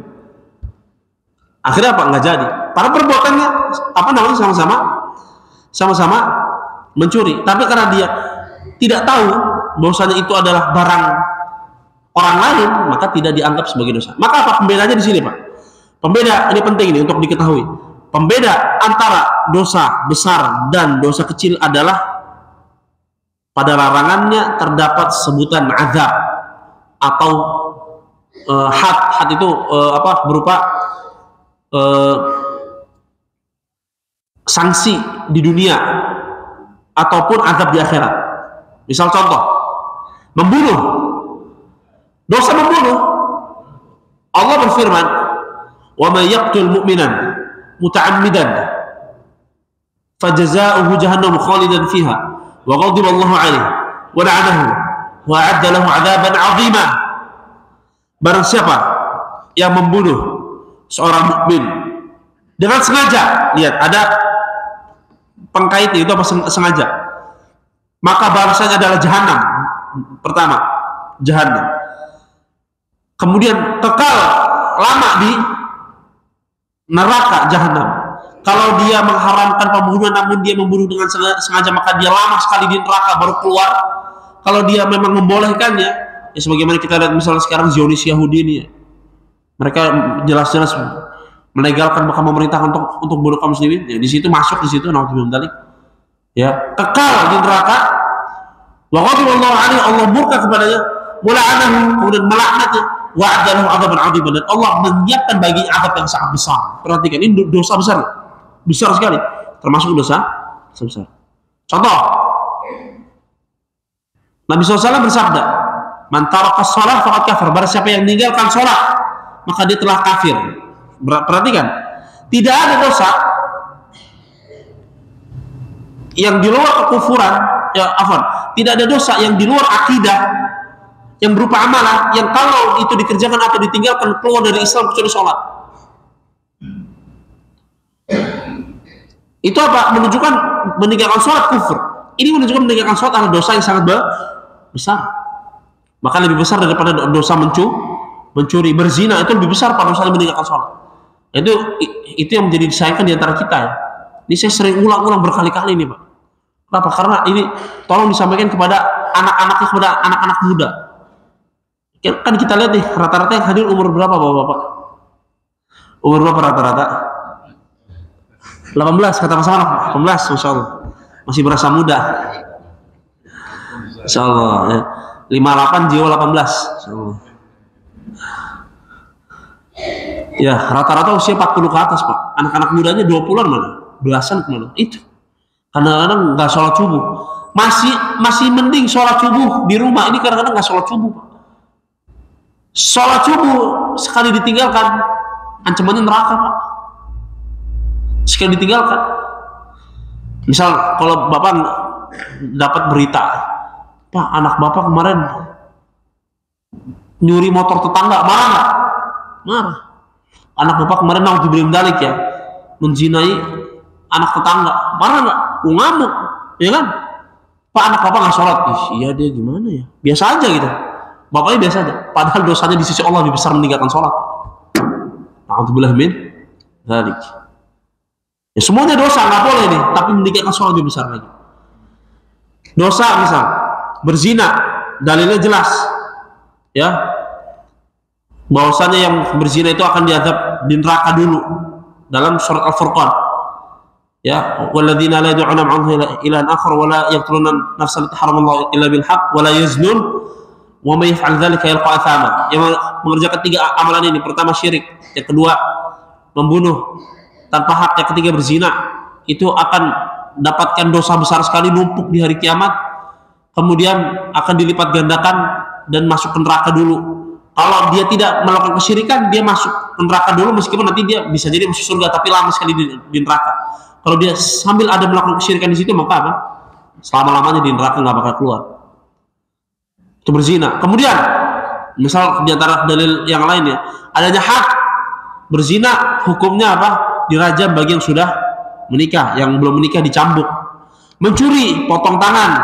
Akhirnya apa? Nggak jadi. Para perbuatannya apa namanya sama-sama mencuri. Tapi karena dia tidak tahu bahwasanya itu adalah barang orang lain, maka tidak dianggap sebagai dosa. Maka apa pembedanya di sini, Pak? Pembeda ini penting ini untuk diketahui. Pembeda antara dosa besar dan dosa kecil adalah pada larangannya terdapat sebutan azab atau had itu berupa sanksi di dunia ataupun azab di akhirat. Misal contoh, membunuh, dosa membunuh. Allah berfirman, "Wa may yaqtul mu'minan muta'ammidan fajaza'uhu jahannam khalidan fiha wa ghadiba Allahu 'alaihi wa la'anahu wa a'adda lahu 'adaban 'azima." Barang siapa yang membunuh seorang mukmin dengan sengaja, lihat ada pengkaitnya itu apa, sengaja, maka balasannya adalah jahanam. Pertama, jahanam. Kemudian kekal lama di neraka jahanam. Kalau dia mengharamkan pembunuhan namun dia membunuh dengan sengaja, maka dia lama sekali di neraka baru keluar. Kalau dia memang membolehkannya, ya sebagaimana kita lihat misalnya sekarang Zionis Yahudi ini ya. Mereka jelas-jelas melegalkan bahkan memerintahkan untuk bunuh kaum muslimin. Ya, di situ masuk di situ naudzubillah. Ya, kekal di neraka. Wa ghadiba Allahu 'alaihi, Allah murka kepadanya, wa la'anahu, kemudian melaknatnya. Wa'adalahu 'adaban 'adziman, dan Allah menyiapkan bagi azab yang sangat besar. Perhatikan, ini dosa besar, besar sekali, termasuk dosa besar. Contoh, Nabi SAW bersabda, "Man taraka shalah faqad kafar." Barang siapa yang meninggalkan sholat, maka dia telah kafir. Perhatikan, tidak ada dosa yang di luar kekufuran, tidak ada dosa yang di luar akidah, yang berupa amalan, yang kalau itu dikerjakan atau ditinggalkan keluar dari Islam kecuali sholat. Itu apa? Menunjukkan meninggalkan sholat kufur. Ini menunjukkan meninggalkan sholat adalah dosa yang sangat besar. Maka lebih besar daripada dosa mencuri, berzina itu lebih besar pada dosa meninggalkan sholat. Itu yang menjadi disayangkan di antara kita ya. Ini saya sering ulang-ulang berkali-kali nih Pak. Kenapa? Karena ini tolong disampaikan kepada anak-anaknya, kepada anak-anak muda. Kan kita lihat nih, rata-rata yang hadir umur berapa Bapak-bapak? Umur berapa rata-rata? 18, kata Mas Anak, 18, Masya Allah. Masih berasa muda. Masya Allah. Ya. 58, jiwa 18. Masya Allah. Ya, rata-rata usia 40 ke atas Pak. Anak-anak mudanya 20-an mana? Belasan kemana? Itu. Kadang-kadang nggak sholat subuh. Masih mending sholat subuh di rumah. Ini kadang-kadang nggak sholat subuh Pak. Sholat subuh sekali ditinggalkan ancamannya neraka Pak. Sekali ditinggalkan. Misal kalau Bapak dapat berita, Pak anak Bapak kemarin nyuri motor tetangga, marah nggak? Marah. Anak Bapak kemarin naudzubillah dalik ya, menzinai anak tetangga, marah nggak? Ngamuk, ya kan? Pak anak Bapak nggak sholat, iya dia gimana ya? Biasa aja gitu. Bapaknya biasa aja, padahal dosanya di sisi Allah lebih besar meninggalkan sholat. Na'udzubillah min dzalik. Ya, semuanya dosa, nggak boleh nih, tapi meninggalkan sholat lebih besar lagi. Dosa misal berzina, dalilnya jelas, ya, bahwasanya yang berzina itu akan diazab di neraka dulu dalam surat Al-Furqan. Ya, walladzina la yad'una ma'ahu ilahan akhar wa la yaqtuluna nafsan allati haramallahu illa bil haqq wa la yaznun wa may yaf'al dzalika yalqa athama. Yang mengerjakan 3 amalan ini, pertama syirik, yang kedua membunuh tanpa hak, yang ketiga berzina, itu akan dapatkan dosa besar sekali, numpuk di hari kiamat, kemudian akan dilipat gandakan dan masuk ke neraka dulu. Kalau dia tidak melakukan kesyirikan, dia masuk ke neraka dulu, meskipun nanti dia bisa jadi masuk surga, tapi lama sekali di neraka. Kalau dia sambil ada melakukan kesyirikan di situ, maka apa? Selama-lamanya di neraka, nggak bakal keluar. Itu berzina. Kemudian, misal di antara dalil yang lainnya, adanya had. Berzina hukumnya apa? Dirajam bagi yang sudah menikah, yang belum menikah dicambuk. Mencuri, potong tangan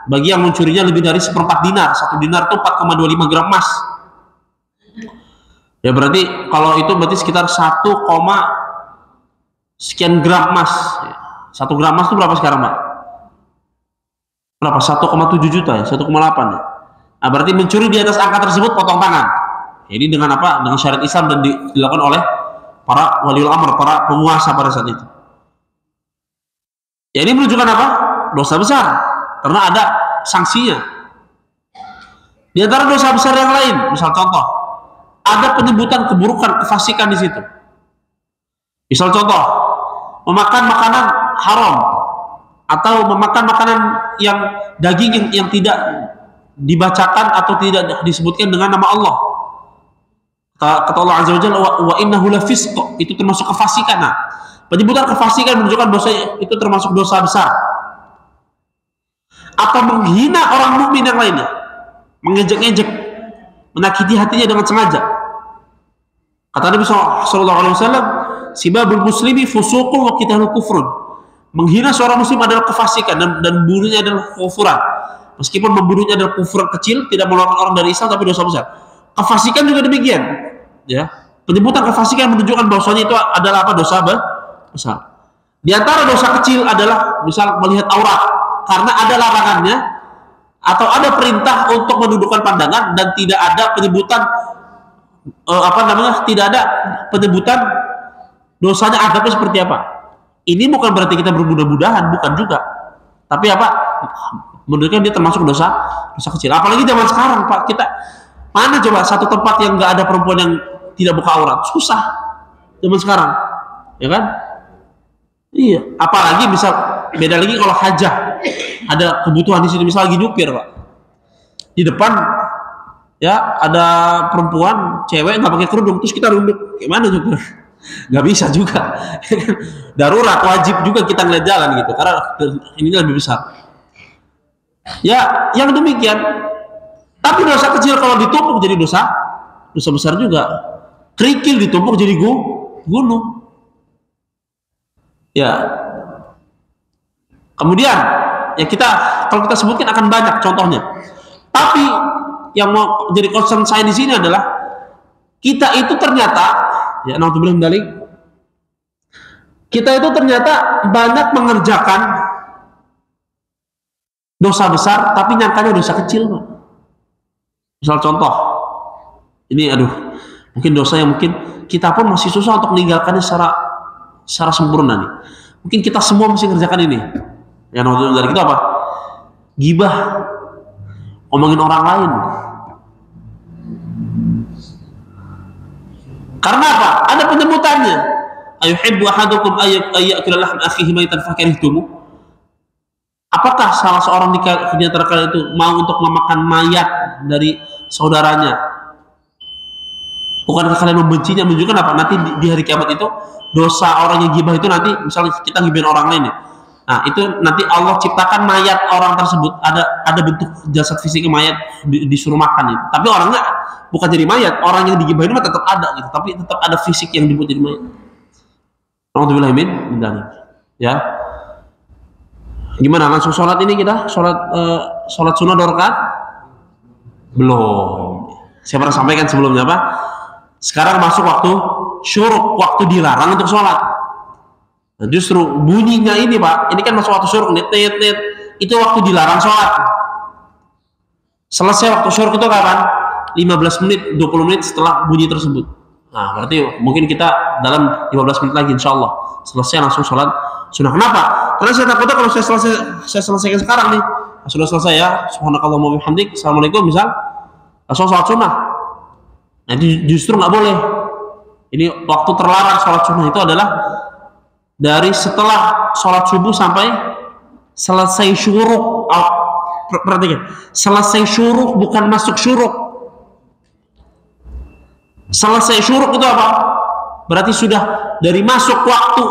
bagi yang mencurinya lebih dari 1/4 dinar. 1 dinar itu 4,25 gram emas. Ya berarti kalau itu berarti sekitar 1, sekian gram emas. 1 gram emas itu berapa sekarang, Pak? Berapa? 1,7 juta ya, 1,8 ya. Nah, berarti mencuri di atas angka tersebut potong tangan. Ini dengan apa? Dengan syariat Islam dan dilakukan oleh para waliul amr, para penguasa pada saat itu. Ya, ini menunjukkan apa? Dosa besar, karena ada sanksinya. Di antara dosa besar yang lain, misal contoh, ada penyebutan keburukan, kefasikan di situ. Misal contoh, memakan makanan haram atau memakan makanan yang daging yang tidak dibacakan atau tidak disebutkan dengan nama Allah. Kata Allah Azza wa Jalla, wa innahu lafisq, itu termasuk kefasikan. Nah, penyebutan kefasikan menunjukkan dosa itu termasuk dosa besar. Atau menghina orang mukmin yang lainnya, mengejek-ejek, menyakiti hatinya dengan sengaja. Kata Nabi sallallahu alaihi wasallam, sibabul muslimi fusuqun wa qitaluhu kufrun. Menghina seorang muslim adalah kefasikan dan bunuhnya adalah kufuran. Meskipun membunuhnya adalah kufuran kecil, tidak mengeluarkan orang dari Islam, tapi dosa besar. Kefasikan juga demikian, ya. Penyebutan kefasikan menunjukkan bahwasanya itu adalah apa? Dosa besar. Di antara dosa kecil adalah misal melihat aurat karena ada larangannya atau ada perintah untuk menundukkan pandangan dan tidak ada penyebutan tidak ada penyebutan dosanya adabnya seperti apa. Ini bukan berarti kita bermudah-mudahan, bukan juga. Tapi apa? Menunjukkan dia termasuk dosa kecil. Apalagi zaman sekarang, Pak, kita mana coba satu tempat yang nggak ada perempuan yang tidak buka aurat? Susah zaman sekarang, ya kan? Iya. Apalagi misal beda lagi kalau hajah, ada kebutuhan di situ, misal lagi nyupir, Pak, di depan ya ada perempuan, cewek nggak pakai kerudung, terus kita nunduk, gimana nyupir? Nggak bisa juga. Darurat, wajib juga kita ngeliat jalan gitu, karena ini lebih besar. Ya, yang demikian. Tapi dosa kecil kalau ditumpuk jadi dosa besar juga. Kerikil ditumpuk jadi gunung. Ya. Kemudian ya kalau kita sebutkan akan banyak contohnya. Tapi yang mau jadi concern saya di sini adalah kita itu ternyata, ya, naudzubillah min dzalik, kita itu ternyata banyak mengerjakan dosa besar tapi nyangkanya dosa kecil, Pak. Misal contoh, ini mungkin dosa yang mungkin kita pun masih susah untuk meninggalkannya secara sempurna nih. Mungkin kita semua mesti mengerjakan ini. Ya, dari kita apa? Gibah, ngomongin orang lain. Karena apa? Ada penyebutannya. Ayuhibbu ahadukum ayyakula lahm akhihi maitan fakarihtumu. Apakah salah seorang di antara kalian itu mau untuk memakan mayat dari saudaranya? Bukankah kalian membencinya? Menunjukkan apa? Nanti di hari kiamat itu dosa orang yang gibah itu nanti, misalnya kita gibahin orang lain ya. Nah, itu nanti Allah ciptakan mayat orang tersebut, ada bentuk jasad fisiknya mayat, disuruh makan itu. Tapi orangnya bukan jadi mayat, orang yang digibahin mah tetap ada gitu, tapi tetap ada fisik yang dibuat jadi mayat. Alhamdulillah, ya. Gimana, langsung sholat ini kita? Sholat sunnah 2 rakaat? Belum. Saya pernah sampaikan sebelumnya, Pak. Sekarang masuk waktu syuruk, waktu dilarang untuk sholat. Nah, justru bunyinya ini Pak, ini kan masuk waktu syuruk, net, itu waktu dilarang sholat. Selesai waktu syuruk itu kapan? 15 menit, 20 menit setelah bunyi tersebut. Nah, berarti mungkin kita dalam 15 menit lagi insya Allah selesai langsung sholat sunnah. Kenapa? Karena saya takutnya kalau saya selesaikan sekarang nih, sudah selesai ya, subhanakallahumma wa bihamdik, assalamualaikum, misal langsung sholat sunnah. Nah, justru nggak boleh. Ini waktu terlarang sholat sunnah itu adalah dari setelah sholat subuh sampai selesai syuruk. Perhatikan, selesai syuruk bukan masuk syuruk. Selesai syuruk itu apa? Berarti sudah dari masuk waktu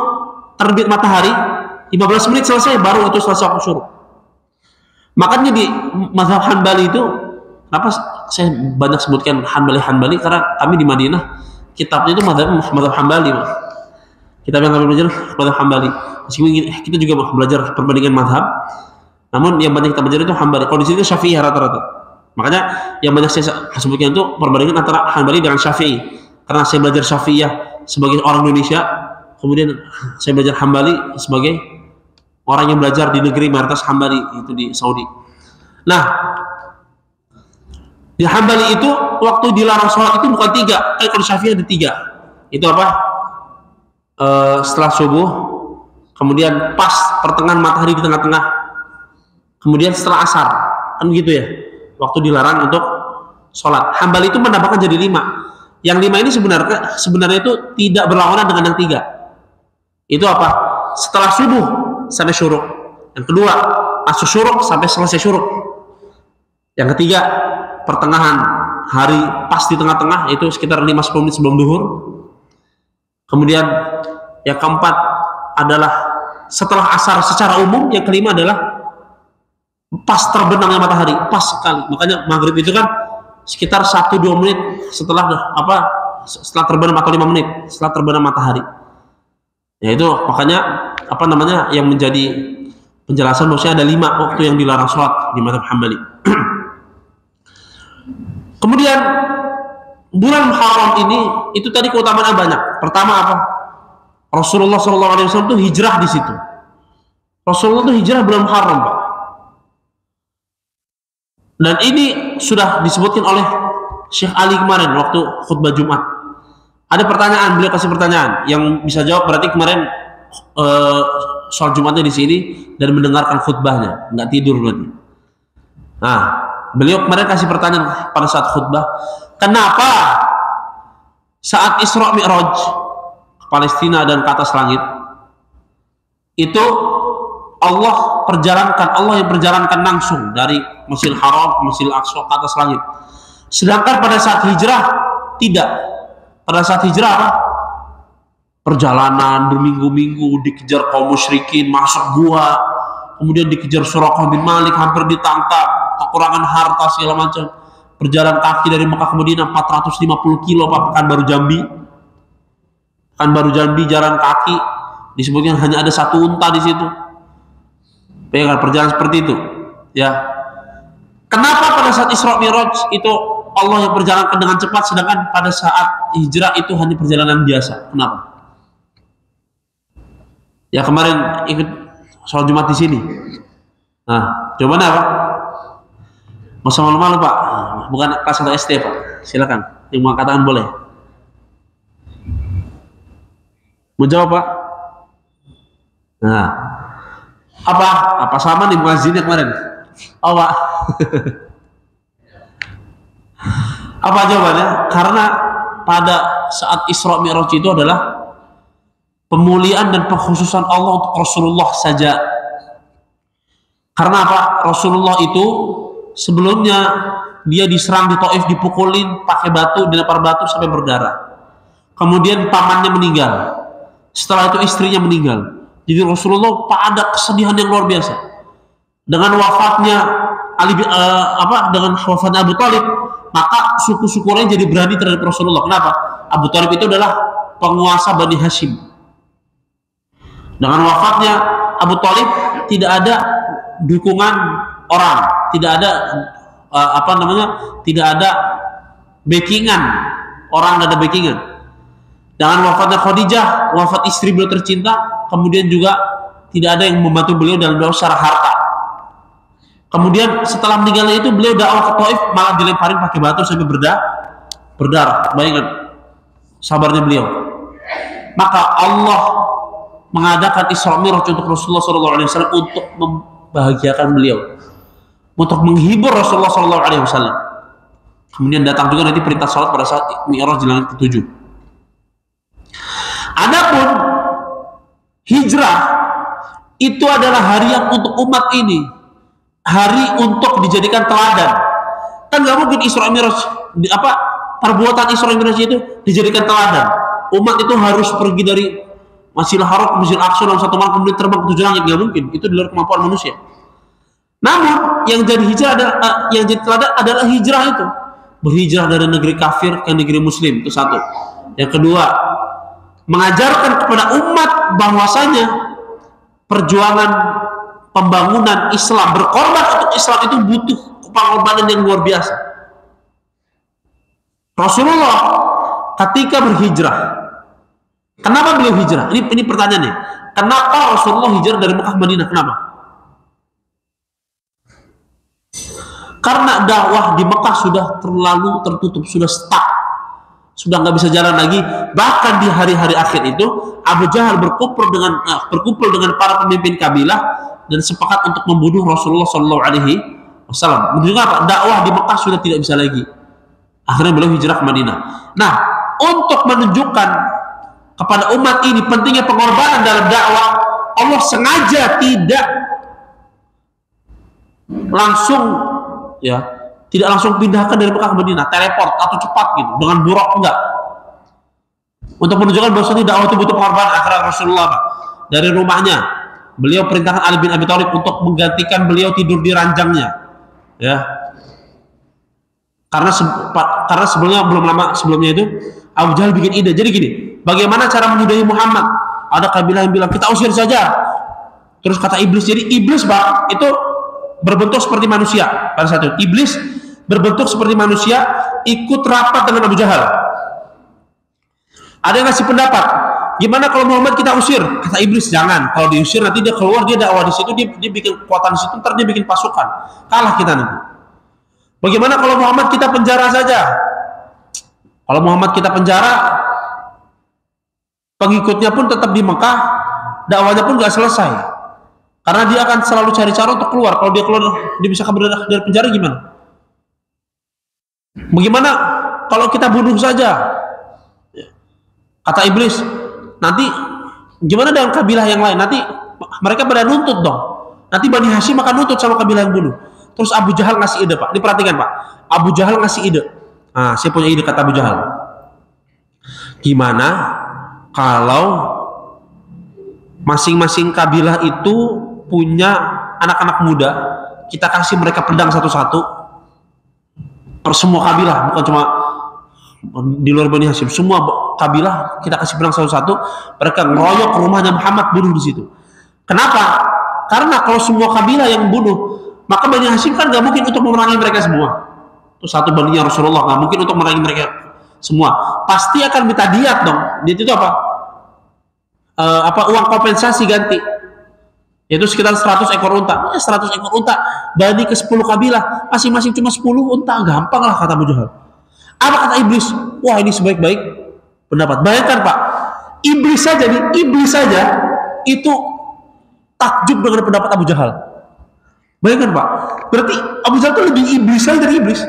terbit matahari 15 menit selesai, baru itu selesai waktu syuruk. Makanya di mazhab Hanbali itu, kenapa saya banyak sebutkan Hanbali, karena kami di Madinah kitabnya itu mazhab Hanbali, Mas. Kitab yang kami belajar mazhab Hanbali. Meskipun kita juga belajar perbandingan mazhab, namun yang banyak kita belajar itu Hanbali. Kalau di sini Syafi'i rata-rata. Makanya yang banyak saya sebutkan itu perbandingan antara Hanbali dengan Syafi'i. Karena saya belajar Syafi'iyah sebagai orang Indonesia, kemudian saya belajar Hanbali sebagai orang yang belajar di negeri mayoritas Hanbali, itu di Saudi. Nah, di Hanbali itu waktu dilarang sholat itu bukan 3, kalau Syafi'i ada 3. Itu apa? Setelah subuh, kemudian pas pertengahan matahari di tengah-tengah, kemudian setelah asar, kan gitu ya, waktu dilarang untuk sholat. Hanbali itu menambahkan jadi 5. Yang 5 ini sebenarnya itu tidak berlawanan dengan yang 3. Itu apa? Setelah subuh sampai syuruk. Yang kedua, masuk syuruk sampai selesai syuruk. Yang ketiga, pertengahan hari pas di tengah-tengah, itu sekitar 5-10 menit sebelum duhur. Kemudian yang keempat adalah setelah asar secara umum. Yang kelima adalah pas terbenamnya matahari, pas sekali. Makanya maghrib itu kan sekitar 1-2 menit setelah terbenam, atau 5 menit setelah terbenam matahari. Ya itu makanya yang menjadi penjelasan bahwasanya ada 5 waktu yang dilarang sholat di mazhab Hanbali. Kemudian bulan Muharram ini itu tadi keutamaannya banyak. Pertama apa? Rasulullah SAW itu hijrah di situ. Rasulullah itu hijrah bulan Muharram, Pak. Dan ini sudah disebutkan oleh Syekh Ali kemarin waktu khutbah Jumat. Ada pertanyaan, beliau kasih pertanyaan. Yang bisa jawab berarti kemarin sholat Jumatnya di sini dan mendengarkan khutbahnya, nggak tidur berarti. Nah, beliau kemarin kasih pertanyaan pada saat khutbah, kenapa saat Isra Mi'raj ke Palestina dan ke atas langit itu Allah yang perjalankan langsung dari Masjidil Haram ke Masjidil Aqsa ke atas langit. Sedangkan pada saat hijrah tidak. Pada saat hijrah apa? Perjalanan berminggu-minggu, dikejar kaum musyrikin, masuk gua, kemudian dikejar Suraqah bin Malik, hampir ditangkap, kekurangan harta segala macam. Berjalan kaki dari Mekah ke Madinah 450 kilo, Pak. Pekanbaru Jambi jalan kaki, disebutkan hanya ada 1 unta di situ. Bayangkan perjalanan seperti itu, ya. Kenapa pada saat Isra Mi'raj itu Allah yang perjalankan dengan cepat, sedangkan pada saat hijrah itu hanya perjalanan biasa? Kenapa? Ya kemarin ikut sholat Jumat di sini. Nah, jawabannya apa? Masa malu-malu, Pak? Bukan kelas 1 SD, Pak. Silakan, yang mau katakan boleh. Mau jawab, Pak? Nah, apa sama nih muazzinnya kemarin? Oh, Pak. Apa jawabannya? Karena pada saat Isra Mi'raj itu adalah pemuliaan dan pengkhususan Allah untuk Rasulullah saja. Karena apa? Rasulullah itu sebelumnya dia diserang di Taif, dipukulin pakai batu, dilempar batu sampai berdarah. Kemudian pamannya meninggal. Setelah itu istrinya meninggal. Jadi Rasulullah pada kesedihan yang luar biasa. Dengan wafatnya dengan wafatnya Abu Thalib, maka suku-suku lain jadi berani terhadap Rasulullah. Kenapa? Abu Thalib itu adalah penguasa Bani Hashim. Dengan wafatnya Abu Thalib tidak ada dukungan orang, tidak ada tidak ada backingan orang, tidak ada backingan. Dengan wafatnya Khadijah, wafat istri beliau tercinta, kemudian juga tidak ada yang membantu beliau dalam dakwah secara harta. Kemudian setelah meninggalnya itu beliau dakwah ke Taif malah dilemparin pakai batu sampai berdarah. Bayangkan sabarnya beliau. Maka Allah mengadakan Isra Mi'raj untuk Rasulullah SAW untuk membahagiakan beliau, untuk menghibur Rasulullah SAW. Kemudian datang juga nanti perintah salat pada saat Mi'raj di langit ke-7. Adapun hijrah itu adalah hari yang untuk umat ini, hari untuk dijadikan teladan. Kan nggak mungkin Isra Mi'raj perbuatan Isra Mi'raj itu dijadikan teladan. Umat itu harus pergi dari Masjidil Haram ke Masjidil Aqsa dalam satu malam kemudian terbang ke 7 langit, nggak mungkin. Itu di luar kemampuan manusia. Namun yang jadi hijrah adalah yang jadi teladan adalah hijrah itu. Berhijrah dari negeri kafir ke negeri muslim, itu satu. Yang kedua, mengajarkan kepada umat bahwasanya perjuangan pembangunan Islam, berkorban untuk Islam itu butuh pengorbanan yang luar biasa. Rasulullah ketika berhijrah, kenapa beliau hijrah? Ini pertanyaannya. Kenapa Rasulullah hijrah dari Mekah ke Madinah? Kenapa? Karena dakwah di Mekah sudah terlalu tertutup, sudah stuck, sudah nggak bisa jalan lagi. Bahkan di hari-hari akhir itu Abu Jahal berkumpul dengan para pemimpin kabilah dan sepakat untuk membunuh Rasulullah SAW. Menunjukkan apa? Dakwah di Mekah sudah tidak bisa lagi. Akhirnya beliau hijrah ke Madinah. Nah, untuk menunjukkan kepada umat ini pentingnya pengorbanan dalam dakwah, Allah sengaja tidak langsung tidak langsung pindahkan dari Mekah ke Madinah, teleport atau cepat gitu dengan buruk, enggak. Untuk menunjukkan bahwa dakwah itu butuh pengorbanan. Akhirnya Rasulullah dari rumahnya beliau perintahkan Ali bin Abi Thalib untuk menggantikan beliau tidur di ranjangnya, ya. Karena belum lama sebelumnya itu Abu Jahal bikin ide. Jadi gini, bagaimana cara menyudahi Muhammad? Ada kabilah yang bilang kita usir saja. Terus kata iblis, jadi iblis itu berbentuk seperti manusia pada saat itu. Iblis berbentuk seperti manusia ikut rapat dengan Abu Jahal. Ada yang ngasih pendapat, gimana kalau Muhammad kita usir? Kata iblis, jangan. Kalau diusir nanti dia keluar, dia dakwah di situ, dia bikin kekuatan di situ, ntar dia bikin pasukan, kalah kita nanti. Bagaimana kalau Muhammad kita penjara saja? Kalau Muhammad kita penjara, pengikutnya pun tetap di Mekah, dakwahnya pun gak selesai. Karena dia akan selalu cari cara untuk keluar. Kalau dia keluar, dia bisa kabur dari penjara gimana? Bagaimana kalau kita bunuh saja? Kata iblis, nanti gimana dengan kabilah yang lain? Nanti mereka pada nuntut dong. Nanti Bani Hashim akan nuntut sama kabilah yang bunuh. Terus Abu Jahal ngasih ide, Pak. Diperhatikan, Pak. Abu Jahal ngasih ide. Nah, saya punya ide, kata Abu Jahal. Gimana kalau masing-masing kabilah itu punya anak-anak muda, kita kasih mereka pedang satu-satu per semua kabilah, bukan cuma di luar Bani Hashim, semua kabilah kita kasih pedang satu-satu, mereka ngeroyok ke rumahnya Muhammad, bunuh di situ. Kenapa? Karena kalau semua kabilah yang bunuh, maka Bani Hashim kan nggak mungkin untuk memerangi mereka semua. Itu satu bandingnya Rasulullah, nggak mungkin untuk memerangi mereka semua. Pasti akan minta diat dong. Diat itu apa? Uang kompensasi ganti, yaitu sekitar 100 ekor unta. 100 ekor unta bagi ke 10 kabilah, masing-masing cuma 10 unta, gampang lah, kata Abu Jahal. Apa kata iblis? Wah, ini sebaik-baik pendapat. Bayangkan, Pak, iblis saja itu takjub dengan pendapat Abu Jahal. Bayangkan, Pak, berarti Abu Jahal itu lebih iblis saja dari iblis.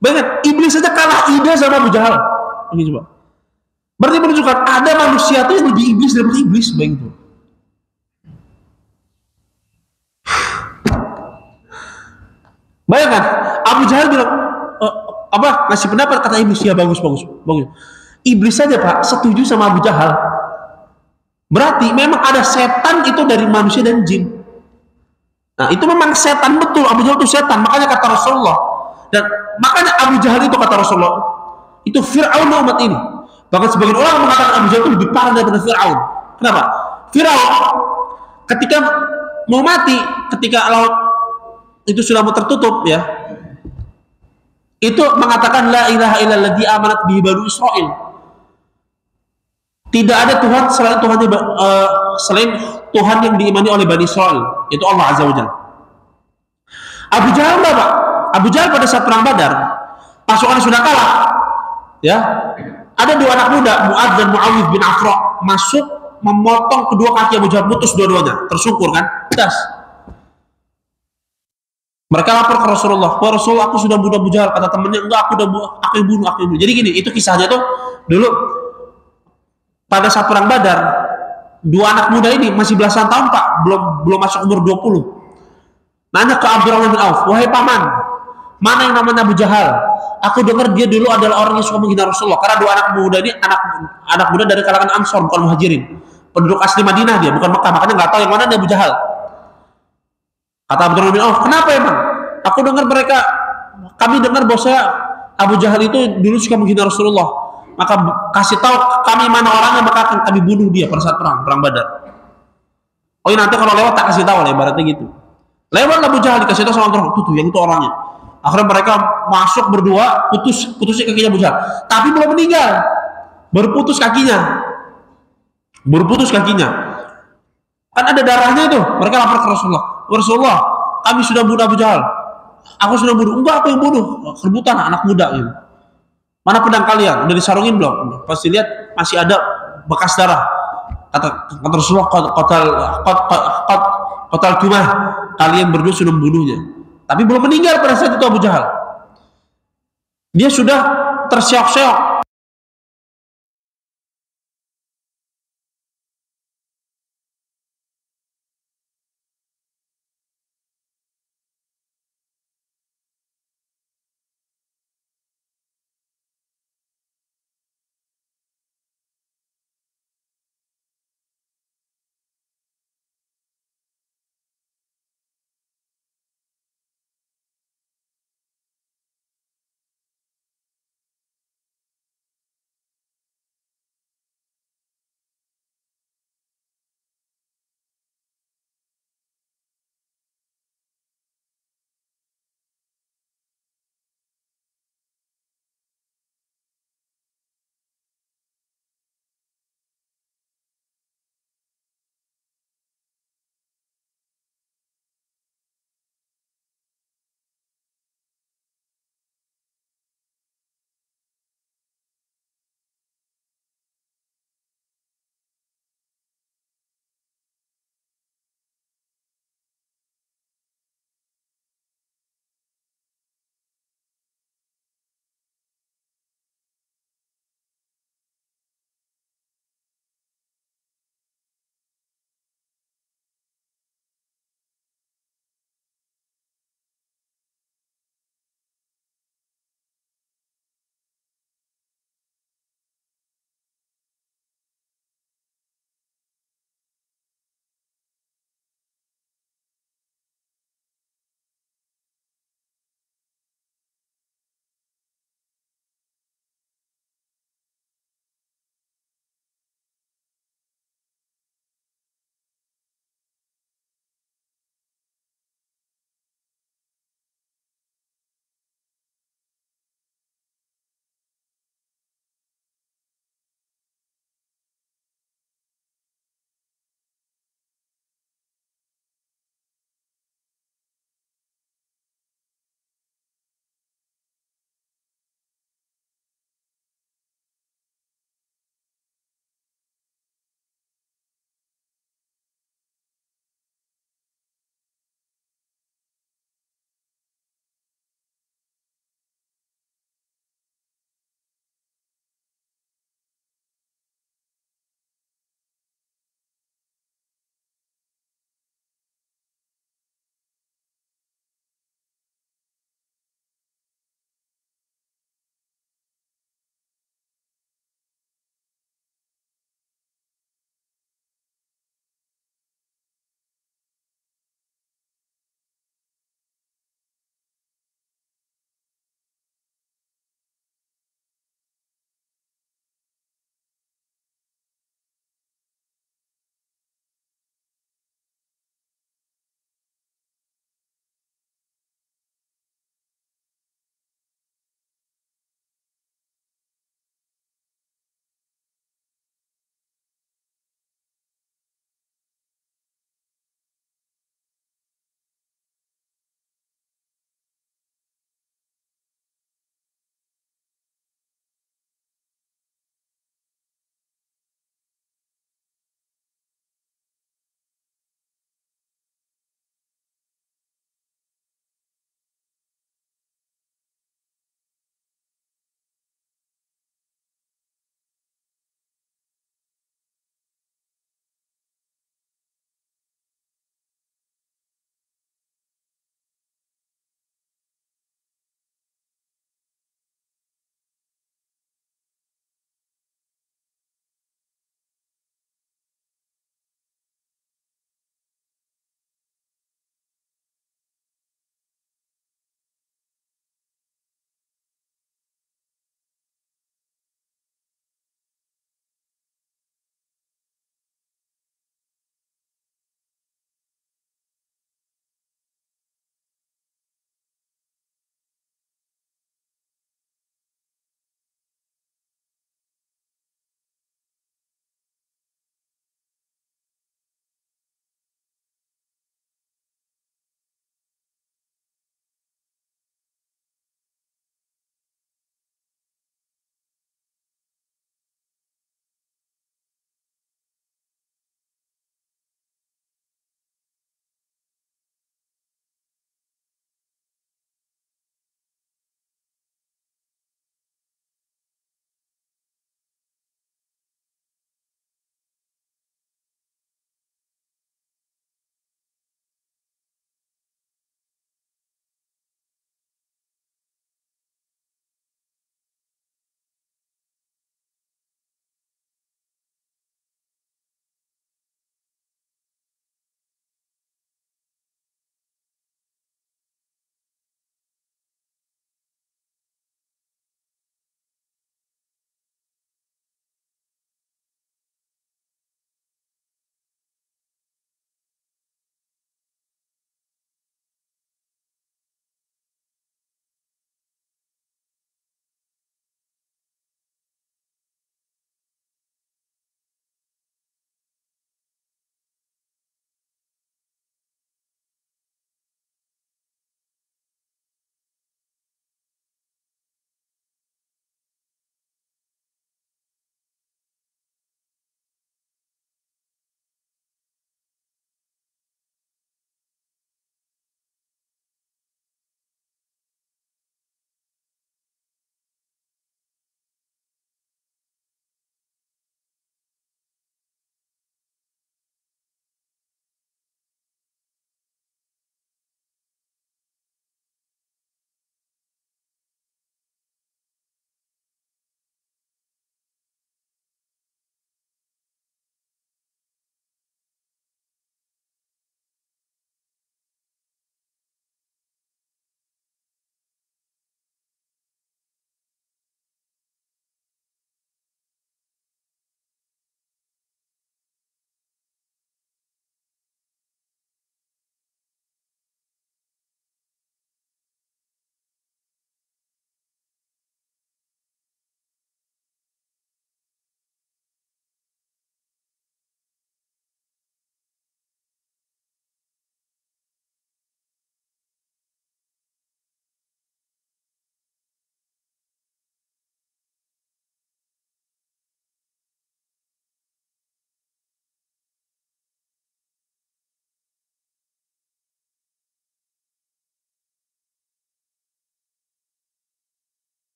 Bayangkan, iblis saja kalah ide sama Abu Jahal. Ini coba, berarti menunjukkan ada manusia itu yang lebih iblis daripada iblis. Begitu. Bayangkan, Abu Jahal bilang, ngasih pendapat, kata iblis, ya bagus. Iblis saja, Pak, setuju sama Abu Jahal. Berarti memang ada setan itu dari manusia dan jin. Nah, itu memang setan betul. Abu Jahal itu setan. Makanya kata Rasulullah, dan makanya Abu Jahal itu kata Rasulullah, itu Fir'aun umat ini. Bahkan sebagian orang mengatakan Abu Jahal itu lebih parah daripada Fir'aun. Kenapa? Fir'aun ketika mau mati, ketika laut itu sudah mau tertutup, ya, itu mengatakan la ilaha illalladzi amanat bihi banu Israil. Tidak ada Tuhan selain Tuhan yang diimani oleh Bani Israel, yaitu Allah Azza wa Jalla. Abu Jahal enggak, Pak? Abu Jahal pada saat perang Badar, pasukannya sudah kalah. Ya. Ada dua anak muda, Mu'adz dan Muawiyah bin Afra, masuk memotong kedua kaki Abu Jahal, putus dua-duanya, tersungkur kan? Das. Mereka lapor ke Rasulullah, "Wah Rasulullah, aku sudah bunuh Abu Jahal." Kata temannya, "Enggak, aku yang bunuh." Jadi gini, itu kisahnya tuh dulu pada saat perang Badar, dua anak muda ini masih belasan tahun, Pak, belum masuk umur 20. Nanya ke Abdurrahman bin Auf, "Wahai paman, mana yang namanya Abu Jahal? Aku dengar dia dulu adalah orang yang suka menghina Rasulullah." Karena dua anak muda ini anak muda dari kalangan Ansor, bukan Muhajirin, penduduk asli Madinah, dia bukan Mekah, makanya nggak tahu yang mana dia Abu Jahal. Kata Abdurrahman bin Auf, "Kenapa emang? Aku dengar kami dengar bahwa Abu Jahal itu dulu suka menghina Rasulullah. Maka kasih tahu kami mana orangnya, maka akan kami bunuh dia pada saat perang Badar." Oh nanti kalau lewat tak kasih tahu lah, ibaratnya gitu. Lewat Abu Jahal, dikasih tahu sama Abdurrahman, tuh yang itu orangnya. Akhirnya mereka masuk berdua, putusin kakinya Abu Jahal. Tapi belum meninggal, baru putus kakinya. Kan ada darahnya itu. Mereka lapor ke Rasulullah, "Rasulullah, kami sudah bunuh Abu Jahal." "Aku sudah bunuh." "Enggak, aku yang bunuh." Rebutan anak muda ini. "Mana pedang kalian? Udah disarungin belum?" Pasti lihat masih ada bekas darah. Kata Rasulullah, "Qatal tumah, kalian berdua sudah membunuhnya." Tapi belum meninggal pada saat itu Abu Jahal. Dia sudah terseok-seok,